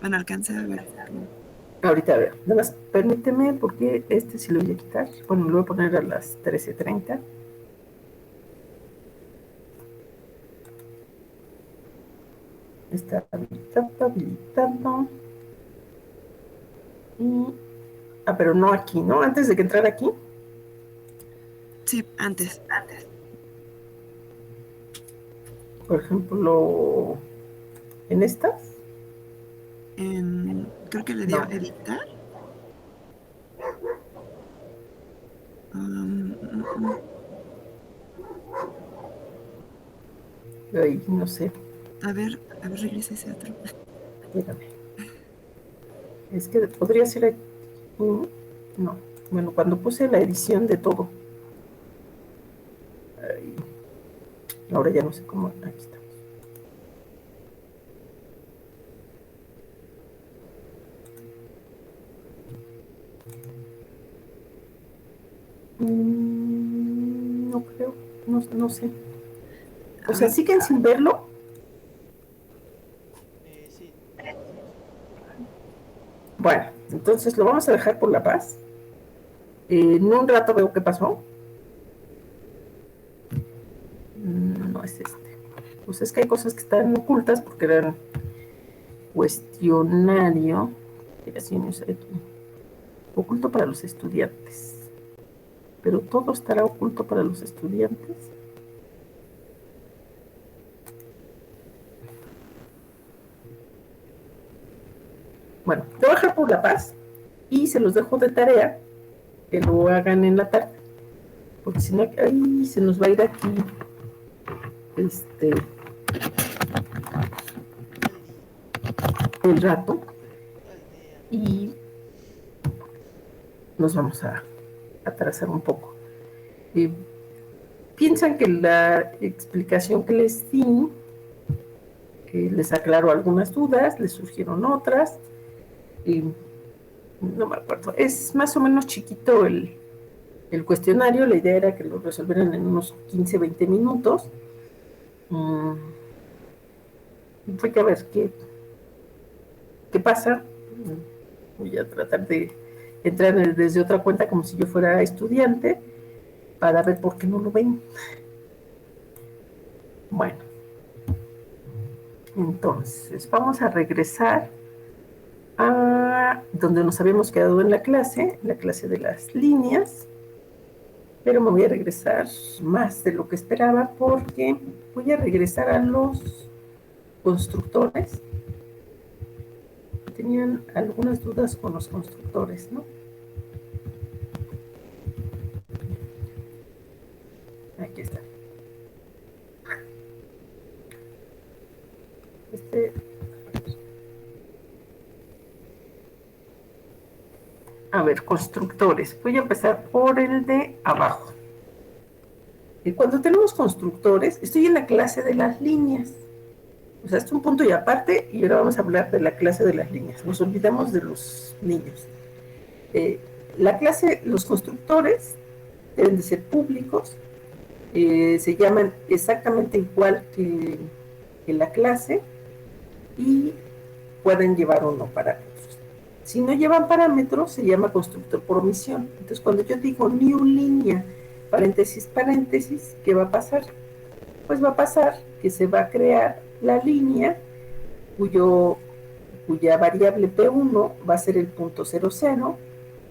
Bueno, alcancé a ver. Ahorita a ver, nada más permíteme porque este sí lo voy a quitar. Bueno, lo voy a poner a las 13:30. Está habilitado. Y, pero no aquí, ¿no? Antes de que entrara aquí. Sí, antes. Por ejemplo, en estas. Creo que le dio No. editar. Ahí, no sé. A ver, regresa ese otro. Espérame. Es que podría ser aquí. No. Bueno, cuando puse la edición de todo. Ahí. Ahora ya no sé cómo. Aquí está. No creo. No sé. O sea, ¿siguen sin verlo? Sí. Bueno, entonces lo vamos a dejar por la paz. En un rato veo qué pasó. No es este. Pues es que hay cosas que están ocultas porque eran cuestionario. Oculto para los estudiantes. Pero todo estará oculto para los estudiantes. Bueno, te voy a dejar por la paz y se los dejo de tarea que lo hagan en la tarde. Porque si no, ahí se nos va a ir aquí el rato y nos vamos a atrasar un poco. Piensan que la explicación que les di les aclaró algunas dudas, les surgieron otras. No me acuerdo. Es más o menos chiquito el cuestionario. La idea era que lo resolvieran en unos 15, 20 minutos. Hay que ver qué pasa. Voy a tratar de entrar desde otra cuenta como si yo fuera estudiante para ver por qué no lo ven. Bueno, entonces vamos a regresar a donde nos habíamos quedado en la clase de las líneas, pero me voy a regresar más de lo que esperaba porque voy a regresar a los constructores. Tenían algunas dudas con los constructores, ¿no? Aquí está. A ver, constructores. Voy a empezar por el de abajo. Y cuando tenemos constructores, estoy en la clase de las líneas. O sea, es un punto y aparte, y ahora vamos a hablar de la clase de las líneas. Nos olvidamos de los niños. La clase, los constructores deben de ser públicos, se llaman exactamente igual que la clase y pueden llevar o no parámetros. Si no llevan parámetros, se llama constructor por omisión. Entonces, cuando yo digo new línea, paréntesis, paréntesis, ¿qué va a pasar? Pues va a pasar que se va a crear la línea cuya variable P1 va a ser el punto 00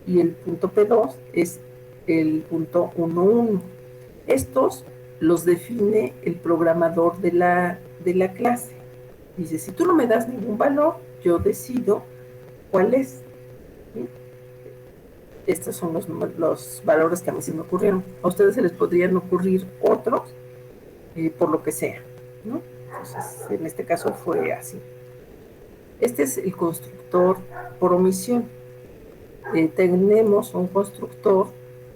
y el punto P2 es el punto 11. Estos los define el programador de la clase. Dice, si tú no me das ningún valor, yo decido cuál es. ¿Sí? Estos son los valores que a mí se me ocurrieron. A ustedes se les podrían ocurrir otros, por lo que sea, ¿no? Entonces, en este caso fue así. Este es el constructor por omisión. Tenemos un constructor,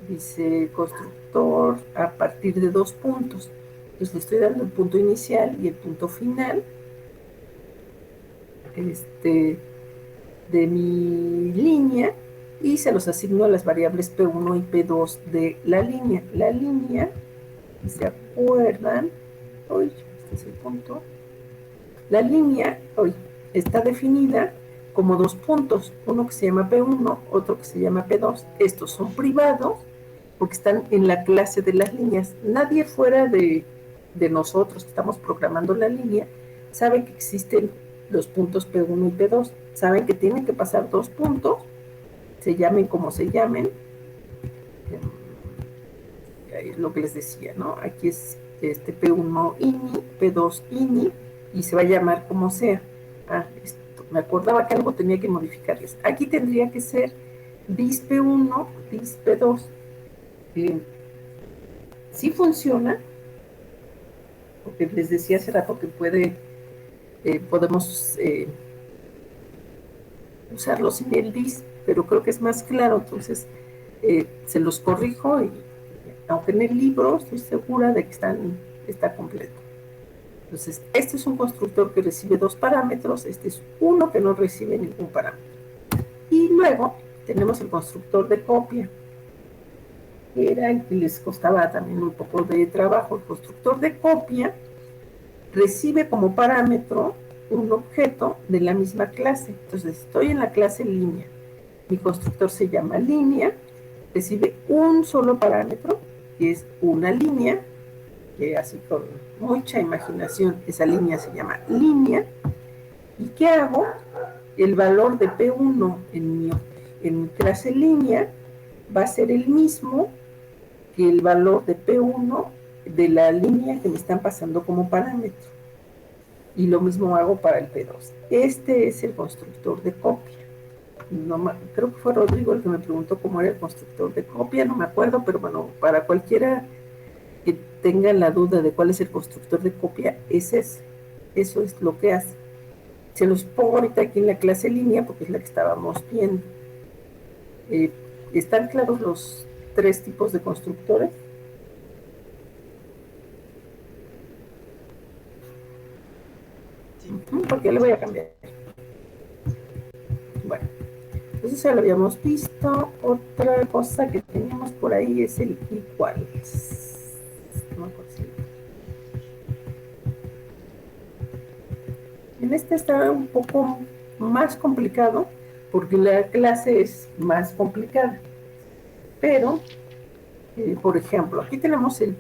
dice constructor a partir de 2 puntos. Entonces le estoy dando el punto inicial y el punto final de mi línea y se los asigno a las variables P1 y P2 de la línea. La línea, si se acuerdan, este es el punto. La línea está definida como 2 puntos, uno que se llama P1, otro que se llama P2. Estos son privados porque están en la clase de las líneas. Nadie fuera de nosotros que estamos programando la línea sabe que existen los puntos P1 y P2. Saben que tienen que pasar 2 puntos, se llamen como se llamen. Es lo que les decía, ¿no? Aquí es P1 ini, P2 ini, y se va a llamar como sea. Me acordaba que algo tenía que modificarles. Aquí tendría que ser dis P1, dis P2. Sí funciona, porque les decía hace rato que podemos usarlo sin el dis, pero creo que es más claro, entonces se los corrijo y aunque en el libro estoy segura de que está completo. Entonces, este es un constructor que recibe 2 parámetros, este es uno que no recibe ningún parámetro. Y luego tenemos el constructor de copia, que era el que les costaba también un poco de trabajo. El constructor de copia recibe como parámetro un objeto de la misma clase. Entonces, estoy en la clase línea. Mi constructor se llama línea, recibe un solo parámetro, que es una línea, que así con mucha imaginación, esa línea se llama línea. ¿Y qué hago? El valor de P1 en mi clase línea va a ser el mismo que el valor de P1 de la línea que me están pasando como parámetro. Y lo mismo hago para el P2. Este es el constructor de copia. Creo que fue Rodrigo el que me preguntó cómo era el constructor de copia, no me acuerdo, pero bueno, para cualquiera que tenga la duda de cuál es el constructor de copia, es ese. Eso es lo que hace. Se los pongo ahorita aquí en la clase línea porque es la que estábamos viendo. ¿Están claros los 3 tipos de constructores? Porque le voy a cambiar. Bueno, entonces ya lo habíamos visto. Otra cosa que tenemos por ahí es el igual. No me acuerdo si... En este está un poco más complicado porque la clase es más complicada. Pero, por ejemplo, aquí tenemos el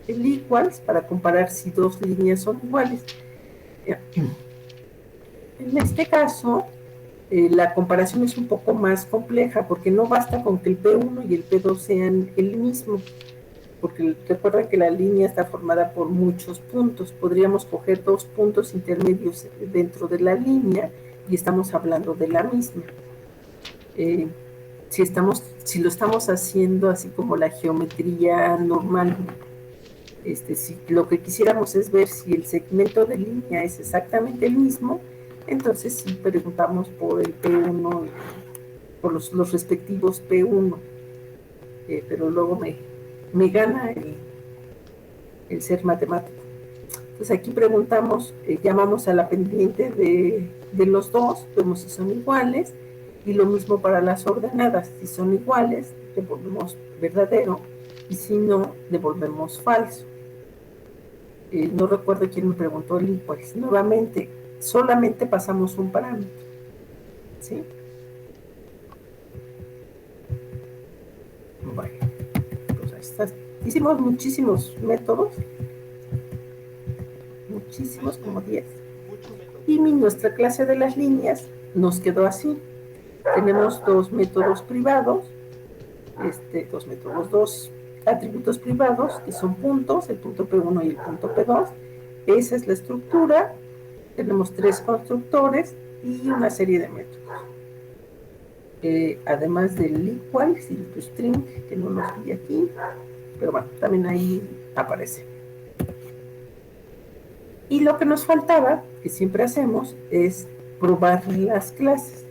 equals para comparar si 2 líneas son iguales. En este caso, la comparación es un poco más compleja porque no basta con que el P1 y el P2 sean el mismo, porque recuerden que la línea está formada por muchos puntos. Podríamos coger 2 puntos intermedios dentro de la línea y estamos hablando de la misma. Si lo estamos haciendo así como la geometría normal, si lo que quisiéramos es ver si el segmento de línea es exactamente el mismo, entonces sí preguntamos por el P1 por los respectivos P1, pero luego me gana el ser matemático. Entonces aquí preguntamos, llamamos a la pendiente de los dos, vemos si son iguales, y lo mismo para las ordenadas, si son iguales, devolvemos verdadero, y si no, devolvemos falso. No recuerdo quién me preguntó el pues nuevamente, solamente pasamos un parámetro, ¿sí? Bueno, pues ahí está. Hicimos muchísimos métodos, muchísimos, como 10. Y nuestra clase de las líneas nos quedó así. Tenemos dos métodos privados, dos atributos privados, que son puntos, el punto P1 y el punto P2. Esa es la estructura. Tenemos 3 constructores y una serie de métodos. Además del equal, string, que no los vi aquí, pero bueno, también ahí aparece. Y lo que nos faltaba, que siempre hacemos, es probar las clases.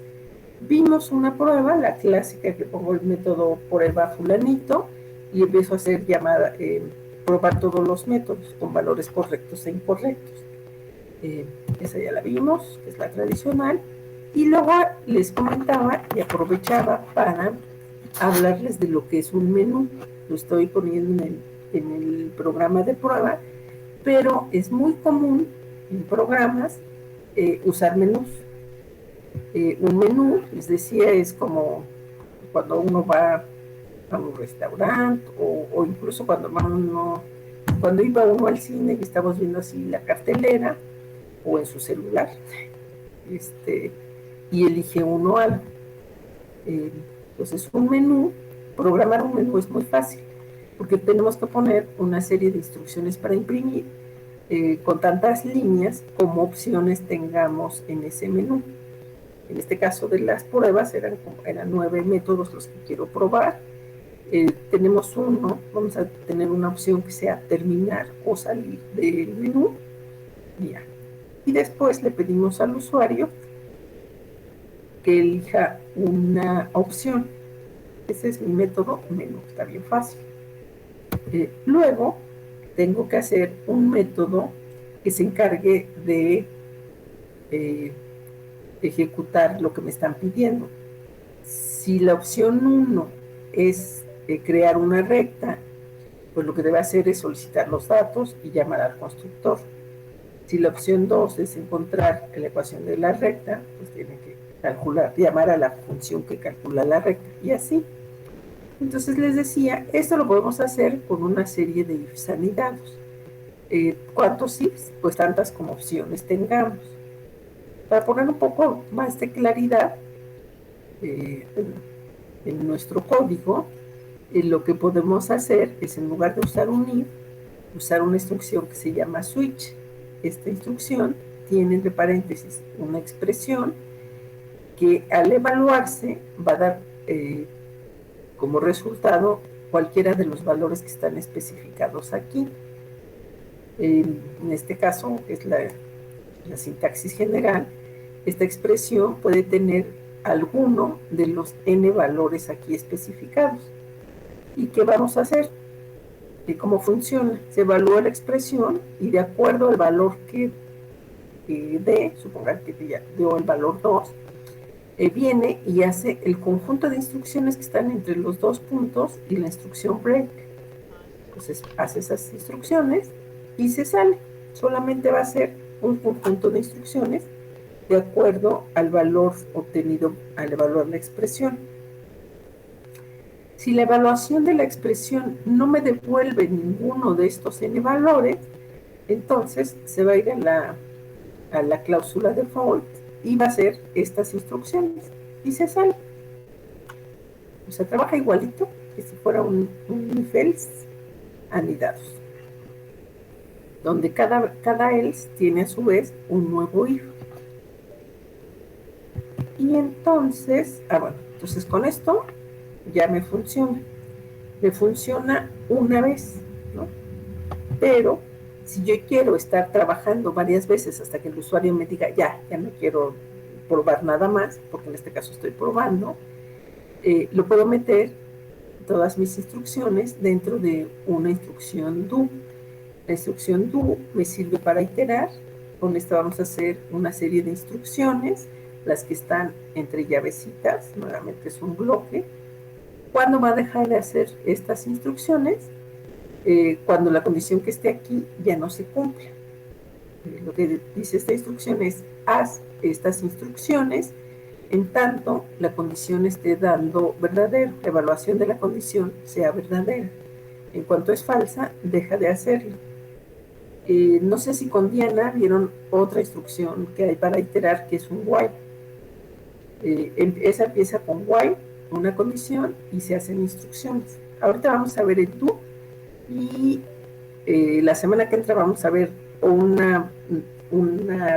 Vimos una prueba, la clásica, que pongo el método prueba fulanito y empiezo a hacer llamada, probar todos los métodos con valores correctos e incorrectos. Esa ya la vimos, que es la tradicional. Y luego les comentaba y aprovechaba para hablarles de lo que es un menú. Lo estoy poniendo en el programa de prueba, pero es muy común en programas usar menús. Un menú, les decía, es como cuando uno va a un restaurante o incluso cuando iba uno al cine y estamos viendo así la cartelera o en su celular, y elige uno algo. Entonces un menú, programar un menú es muy fácil, porque tenemos que poner una serie de instrucciones para imprimir con tantas líneas como opciones tengamos en ese menú. En este caso de las pruebas eran 9 métodos los que quiero probar. Tenemos uno, vamos a tener una opción que sea terminar o salir del menú. Ya. Y después le pedimos al usuario que elija una opción. Ese es mi método menú, está bien fácil. Luego tengo que hacer un método que se encargue de ejecutar lo que me están pidiendo. Si la opción 1 es crear una recta, pues lo que debe hacer es solicitar los datos y llamar al constructor. Si la opción 2 es encontrar la ecuación de la recta, pues tiene que llamar a la función que calcula la recta, y así. Entonces les decía, esto lo podemos hacer con una serie de ifs anidados. ¿Cuántos ifs? Pues tantas como opciones tengamos. Para poner un poco más de claridad en nuestro código, lo que podemos hacer es, en lugar de usar un if, usar una instrucción que se llama switch. Esta instrucción tiene entre paréntesis una expresión que al evaluarse va a dar como resultado cualquiera de los valores que están especificados aquí. En este caso, que es la sintaxis general, esta expresión puede tener alguno de los n valores aquí especificados. ¿Y qué vamos a hacer? ¿Y cómo funciona? Se evalúa la expresión y de acuerdo al valor que dé, supongan que ya dio el valor 2, viene y hace el conjunto de instrucciones que están entre los dos puntos y la instrucción break. Entonces hace esas instrucciones y se sale. Solamente va a ser un conjunto de instrucciones de acuerdo al valor obtenido al evaluar la expresión. Si la evaluación de la expresión no me devuelve ninguno de estos n valores, entonces se va a ir a la cláusula default y va a hacer estas instrucciones y se sale. O sea, trabaja igualito que si fuera un if else anidados, donde cada else tiene a su vez un nuevo if. Y entonces, entonces con esto ya me funciona. Me funciona una vez, ¿no? Pero si yo quiero estar trabajando varias veces hasta que el usuario me diga, ya no quiero probar nada más, porque en este caso estoy probando, lo puedo meter todas mis instrucciones dentro de una instrucción do. La instrucción do me sirve para iterar. Con esta vamos a hacer una serie de instrucciones, las que están entre llavecitas, nuevamente es un bloque. ¿Cuándo va a dejar de hacer estas instrucciones? Cuando la condición que esté aquí ya no se cumple. Lo que dice esta instrucción es: haz estas instrucciones en tanto la condición esté dando verdadero, la evaluación de la condición sea verdadera. En cuanto es falsa, deja de hacerlo. No sé si con Diana vieron otra instrucción que hay para iterar, que es un while. Esa empieza con while, una condición, y se hacen instrucciones. Ahorita vamos a ver el do, y la semana que entra vamos a ver una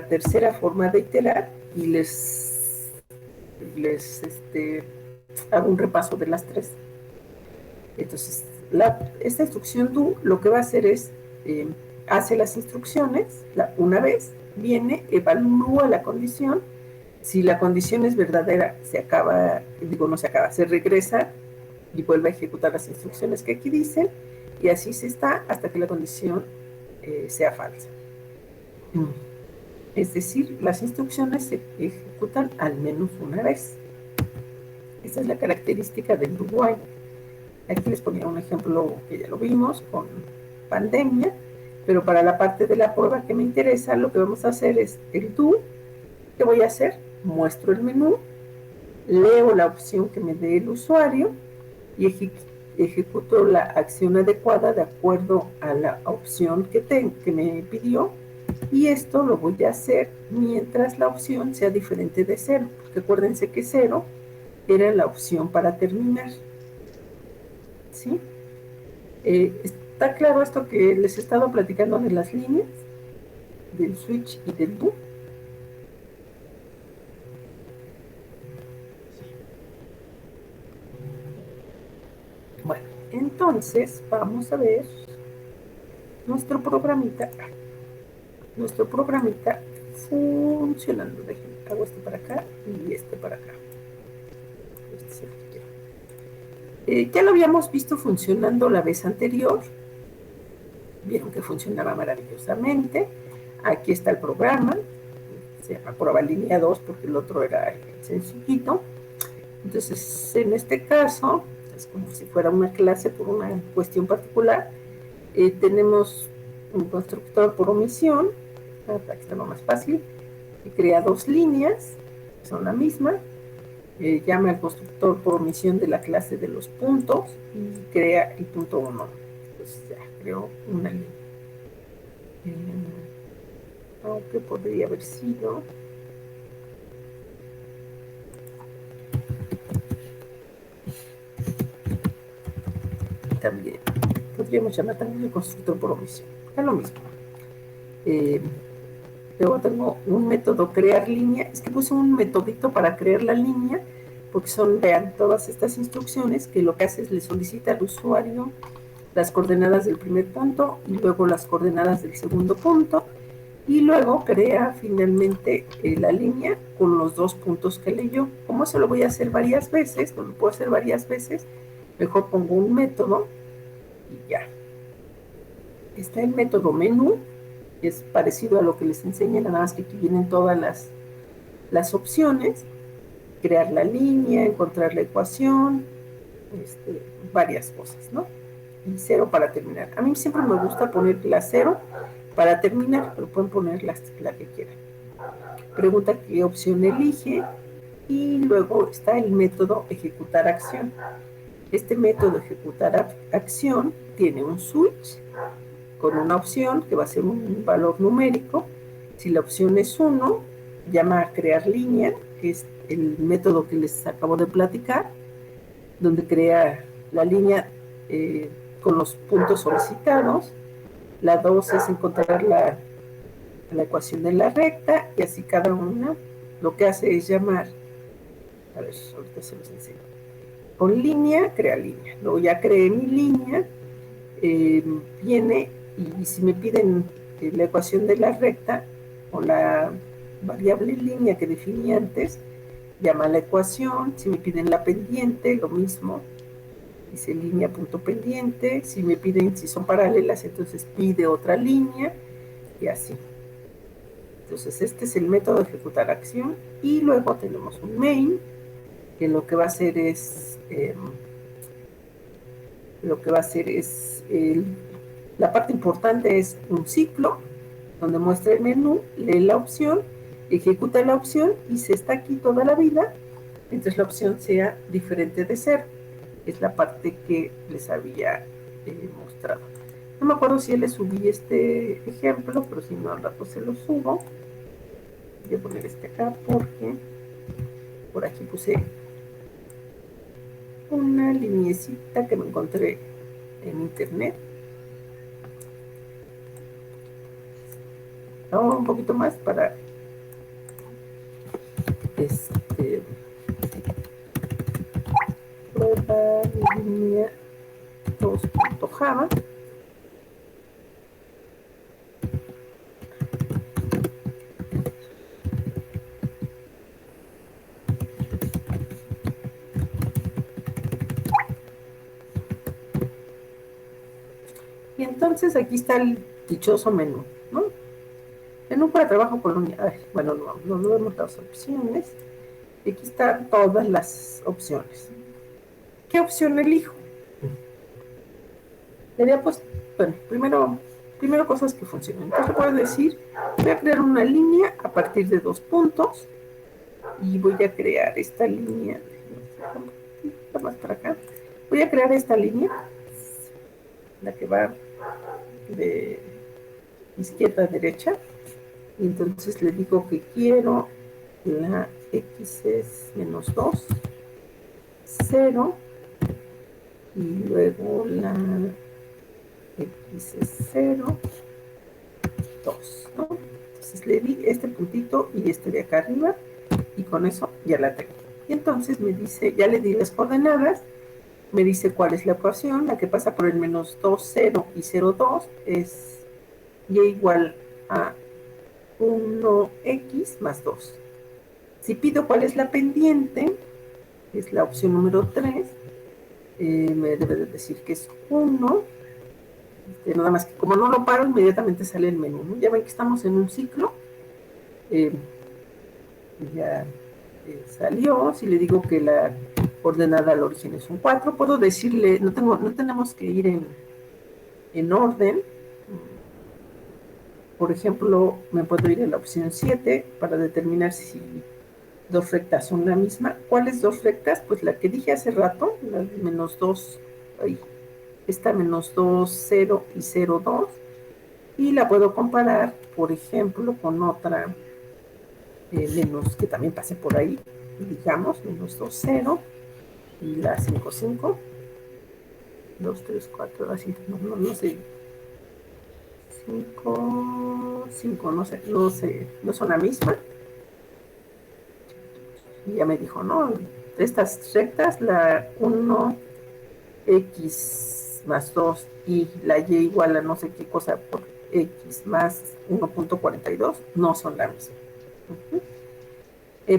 tercera forma de iterar, y les hago un repaso de las tres. Entonces, esta instrucción do lo que va a hacer es hace las instrucciones, una vez viene, evalúa la condición. Si la condición es verdadera, se regresa y vuelve a ejecutar las instrucciones que aquí dicen, y así se está hasta que la condición sea falsa. Es decir, las instrucciones se ejecutan al menos una vez. Esa es la característica del do while. Aquí les ponía un ejemplo que ya lo vimos con pandemia, pero para la parte de la prueba que me interesa, lo que vamos a hacer es el do. ¿Qué voy a hacer? Muestro el menú, leo la opción que me dé el usuario y ejecuto la acción adecuada de acuerdo a la opción que me pidió, y esto lo voy a hacer mientras la opción sea diferente de 0, porque acuérdense que 0 era la opción para terminar. ¿Sí? ¿Está claro esto que les he estado platicando de las líneas, del switch y del do? Bueno, entonces vamos a ver nuestro programita funcionando. Déjenme, hago este para acá y este para acá. Este es el que quiero. Ya lo habíamos visto funcionando la vez anterior. Vieron que funcionaba maravillosamente. Aquí está el programa. Se llama prueba línea 2 porque el otro era sencillito. Entonces, en este caso, es como si fuera una clase por una cuestión particular. Tenemos un constructor por omisión. Aquí está lo más fácil. Que crea dos líneas, que son la misma. Llama al constructor por omisión de la clase de los puntos y crea el punto 1. Entonces ya creó una línea. Aunque podría haber sido... También podríamos llamar también el constructor por omisión. Es lo mismo. Luego tengo un método crear línea. Es que puse un metodito para crear la línea porque son, vean, todas estas instrucciones que lo que hace es le solicita al usuario las coordenadas del primer punto y luego las coordenadas del segundo punto, y luego crea finalmente la línea con los dos puntos que leyó. Como eso lo voy a hacer varias veces, pues lo puedo hacer varias veces, mejor pongo un método y ya. Está el método menú, que es parecido a lo que les enseñé, nada más que aquí vienen todas las opciones: crear la línea, encontrar la ecuación, varias cosas, ¿no? Y 0 para terminar. A mí siempre me gusta poner la 0 para terminar, pero pueden poner la que quieran. Pregunta qué opción elige y luego está el método ejecutar acción. Este método ejecutar acción tiene un switch con una opción que va a ser un valor numérico. Si la opción es 1, llama a crear línea, que es el método que les acabo de platicar, donde crea la línea con los puntos solicitados. La 2 es encontrar la ecuación de la recta, y así cada una lo que hace es llamar, a ver, ahorita se los enseño, con línea, crea línea. Luego ya creé mi línea, viene, y si me piden la ecuación de la recta o la variable línea que definí antes, llama a la ecuación. Si me piden la pendiente, lo mismo. Dice línea punto pendiente. Si me piden si son paralelas, entonces pide otra línea y así. Entonces este es el método de ejecutar acción. Y luego tenemos un main, que lo que va a hacer es la parte importante es un ciclo donde muestra el menú, lee la opción, ejecuta la opción y se está aquí toda la vida mientras la opción sea diferente de 0. Es la parte que les había mostrado. No me acuerdo si les subí este ejemplo, pero si no, al rato se lo subo. Voy a poner este acá porque por aquí puse una liniecita que me encontré en internet. Ahora un poquito más para prueba de línea 2.java. Y entonces aquí está el dichoso menú, ¿no? Menú para trabajo colonial. Bueno, no vemos las opciones. Y aquí están todas las opciones. ¿Qué opción elijo? Sería pues, bueno, primero cosas que funcionen. Entonces puedo decir, voy a crear una línea a partir de 2 puntos y voy a crear esta línea. Más para acá. Voy a crear esta línea, la que va de izquierda a derecha. Y entonces le digo que quiero la x es menos 2, 0, y luego la x es 0, 2, ¿no? Entonces le di este puntito y este de acá arriba, y con eso ya la tengo. Y entonces me dice, ya le di las coordenadas, me dice cuál es la ecuación, la que pasa por el menos 2, 0 y 0, 2, es y igual a 1x más 2. Si pido cuál es la pendiente, es la opción número 3, me debe de decir que es 1, nada más que como no lo paro, inmediatamente sale el menú, ¿no? Ya ven que estamos en un ciclo, ya salió. Si le digo que la coordenada al origen es un 4, puedo decirle, no tenemos que ir en orden. Por ejemplo, me puedo ir a la opción 7 para determinar si dos rectas son la misma. ¿Cuáles dos rectas? Pues la que dije hace rato, la de menos 2, esta menos 2, 0 y 0, 2. Y la puedo comparar, por ejemplo, con otra menos que también pase por ahí, digamos, menos 2, 0 y la 5, 5. 2, 3, 4, así, no sé. 5, 5, no sé, no son la misma. Y ya me dijo, ¿no? De estas rectas, la 1x más 2 y la y igual a no sé qué cosa por x más 1.42 no son la misma.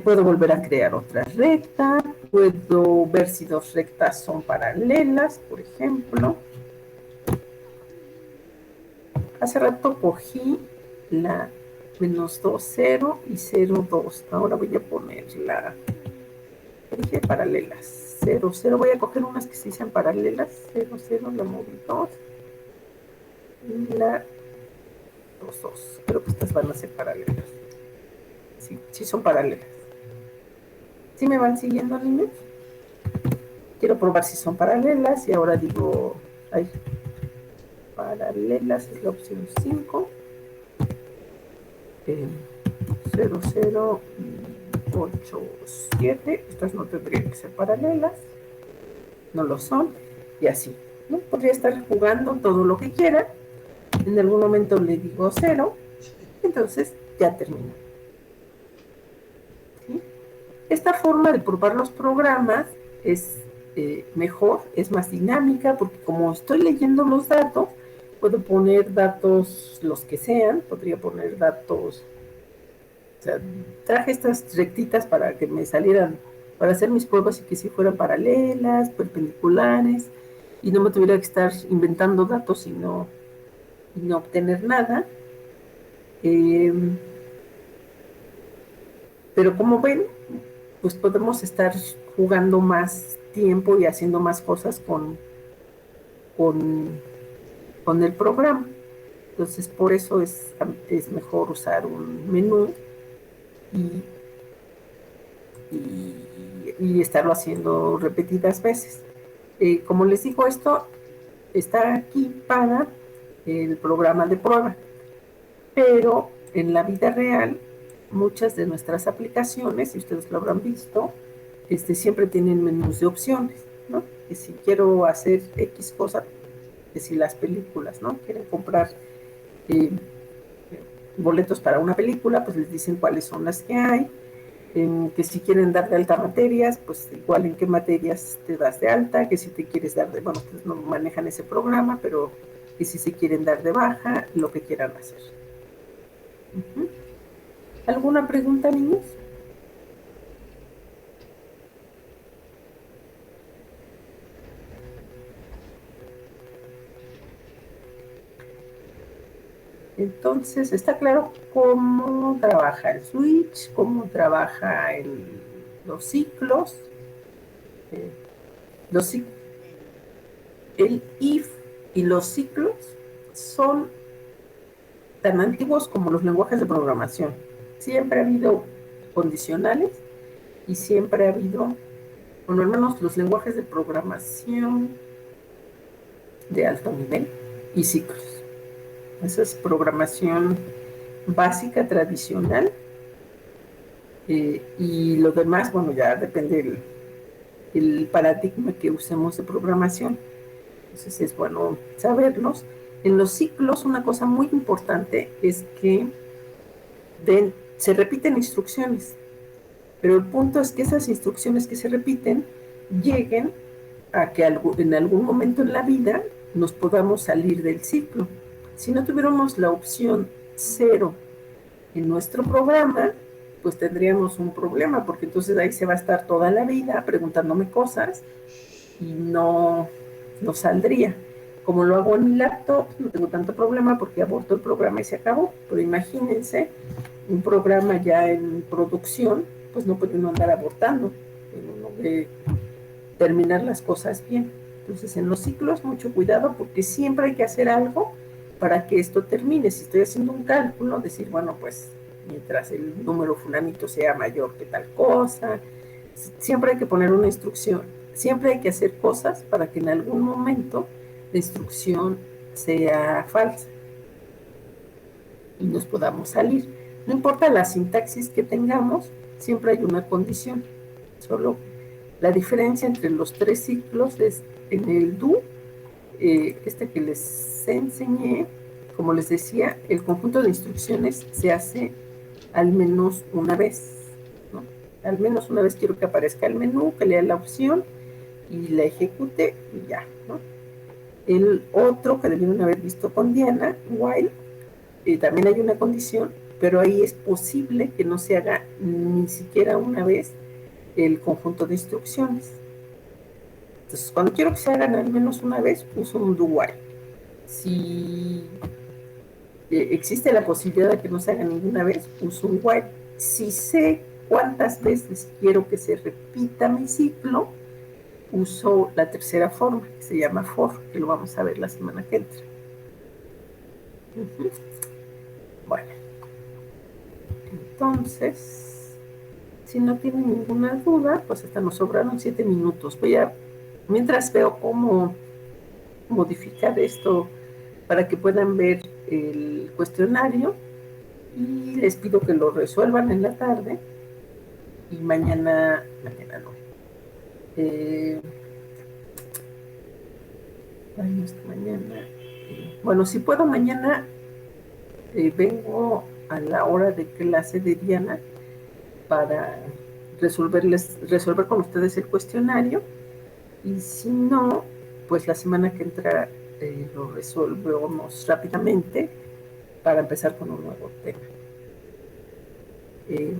Puedo volver a crear otra recta, puedo ver si dos rectas son paralelas, por ejemplo. Hace rato cogí la menos 2, 0 y 0, 2. Ahora voy a poner la, dije paralelas. 0, 0. Voy a coger unas que se dicen paralelas. 0, 0, la moví 2. Y la 2, 2. Creo que estas van a ser paralelas. Sí, sí son paralelas. ¿Sí me van siguiendo, niños? Quiero probar si son paralelas y ahora digo, ay, paralelas es la opción 5, 0, 0, 8, 7, estas no tendrían que ser paralelas, no lo son, y así, ¿no? Podría estar jugando todo lo que quiera, en algún momento le digo 0, entonces ya termino. ¿Sí? Esta forma de probar los programas es mejor, es más dinámica, porque como estoy leyendo los datos, puedo poner datos los que sean, podría poner datos sea, traje estas rectitas para que me salieran, para hacer mis pruebas y que si fueran paralelas, perpendiculares, y no me tuviera que estar inventando datos y no obtener nada. Pero como ven, pues podemos estar jugando más tiempo y haciendo más cosas con el programa. Entonces, por eso es mejor usar un menú y estarlo haciendo repetidas veces. Como les digo, esto está aquí para el programa de prueba, pero en la vida real muchas de nuestras aplicaciones, si ustedes lo habrán visto, siempre tienen menús de opciones, ¿no? Que si quiero hacer X cosa, que si las películas, ¿no? Quieren comprar boletos para una película, pues les dicen cuáles son las que hay. Que si quieren dar de alta materias, pues igual en qué materias te das de alta, que si te quieres dar de, bueno, pues no manejan ese programa, pero que si se quieren dar de baja, lo que quieran hacer. ¿Alguna pregunta, niños? Entonces, está claro cómo trabaja el switch, cómo trabaja los ciclos. El if y los ciclos son tan antiguos como los lenguajes de programación. Siempre ha habido condicionales y siempre ha habido, bueno, al menos los lenguajes de programación de alto nivel y ciclos. Esa es programación básica, tradicional, y lo demás, bueno, ya depende el paradigma que usemos de programación. Entonces es bueno saberlos. En los ciclos, una cosa muy importante es que se repiten instrucciones, pero el punto es que esas instrucciones que se repiten lleguen a que en algún momento en la vida nos podamos salir del ciclo. Si no tuviéramos la opción 0 en nuestro programa, pues tendríamos un problema, porque entonces ahí se va a estar toda la vida preguntándome cosas y no saldría. Como lo hago en mi laptop, no tengo tanto problema porque aborto el programa y se acabó. Pero imagínense, un programa ya en producción, pues no puede uno andar abortando, uno debe terminar las cosas bien. Entonces, en los ciclos, mucho cuidado porque siempre hay que hacer algo para que esto termine. Si estoy haciendo un cálculo, decir, bueno, pues mientras el número fulanito sea mayor que tal cosa, siempre hay que poner una instrucción, siempre hay que hacer cosas para que en algún momento la instrucción sea falsa y nos podamos salir. No importa la sintaxis que tengamos, siempre hay una condición. Solo la diferencia entre los 3 ciclos es en el do, que les enseñé, como les decía, el conjunto de instrucciones se hace al menos una vez, ¿no? Al menos una vez quiero que aparezca el menú, que lea la opción y la ejecute y ya, ¿no? El otro que debieron haber visto con Diana, while, también hay una condición, pero ahí es posible que no se haga ni siquiera una vez el conjunto de instrucciones. Entonces, cuando quiero que se hagan al menos una vez, uso un do while. Si existe la posibilidad de que no se haga ninguna vez, uso un while. Si sé cuántas veces quiero que se repita mi ciclo, uso la tercera forma, que se llama for, que lo vamos a ver la semana que entra. Bueno, entonces, si no tienen ninguna duda, pues hasta nos sobraron 7 minutos. Mientras veo cómo modificar esto para que puedan ver el cuestionario, y les pido que lo resuelvan en la tarde y mañana no. Bueno, si puedo mañana vengo a la hora de clase de Diana para resolver con ustedes el cuestionario, y si no, pues la semana que entra lo resolvemos rápidamente para empezar con un nuevo tema. Eh,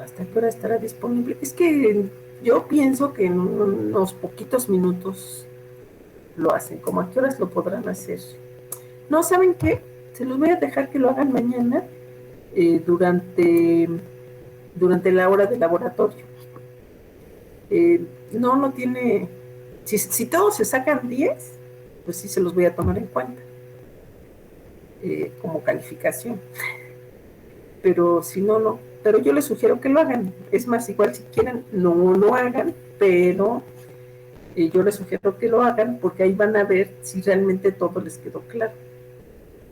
¿Hasta qué hora estará disponible? Es que yo pienso que en unos poquitos minutos lo hacen. ¿Cómo a qué horas lo podrán hacer? No, ¿saben qué? Se los voy a dejar que lo hagan mañana durante la hora de laboratorio. No tiene... Si todos se sacan 10, pues sí se los voy a tomar en cuenta como calificación. Pero si no, no. Pero yo les sugiero que lo hagan. Es más, igual si quieren, no lo hagan, pero yo les sugiero que lo hagan porque ahí van a ver si realmente todo les quedó claro.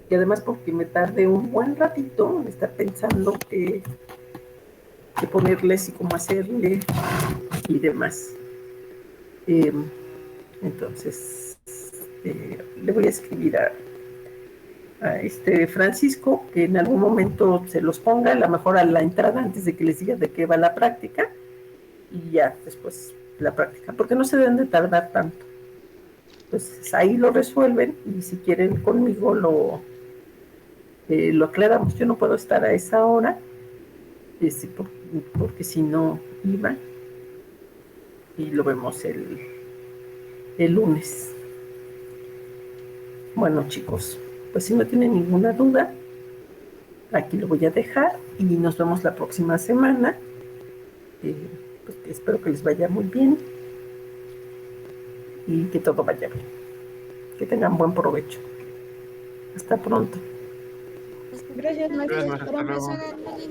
Y además porque me tardé un buen ratito en estar pensando qué ponerles y cómo hacerle y demás. Entonces, le voy a escribir a este Francisco que en algún momento se los ponga, a lo mejor a la entrada antes de que les diga de qué va la práctica y ya después la práctica, porque no se deben de tardar tanto. Entonces ahí lo resuelven y si quieren conmigo lo aclaramos. Yo no puedo estar a esa hora porque si no iba y lo vemos el lunes. Bueno, chicos, pues si no tienen ninguna duda, aquí lo voy a dejar y nos vemos la próxima semana. Pues espero que les vaya muy bien y que todo vaya bien. Que tengan buen provecho. Hasta pronto. Gracias, maestra. Profesora, no le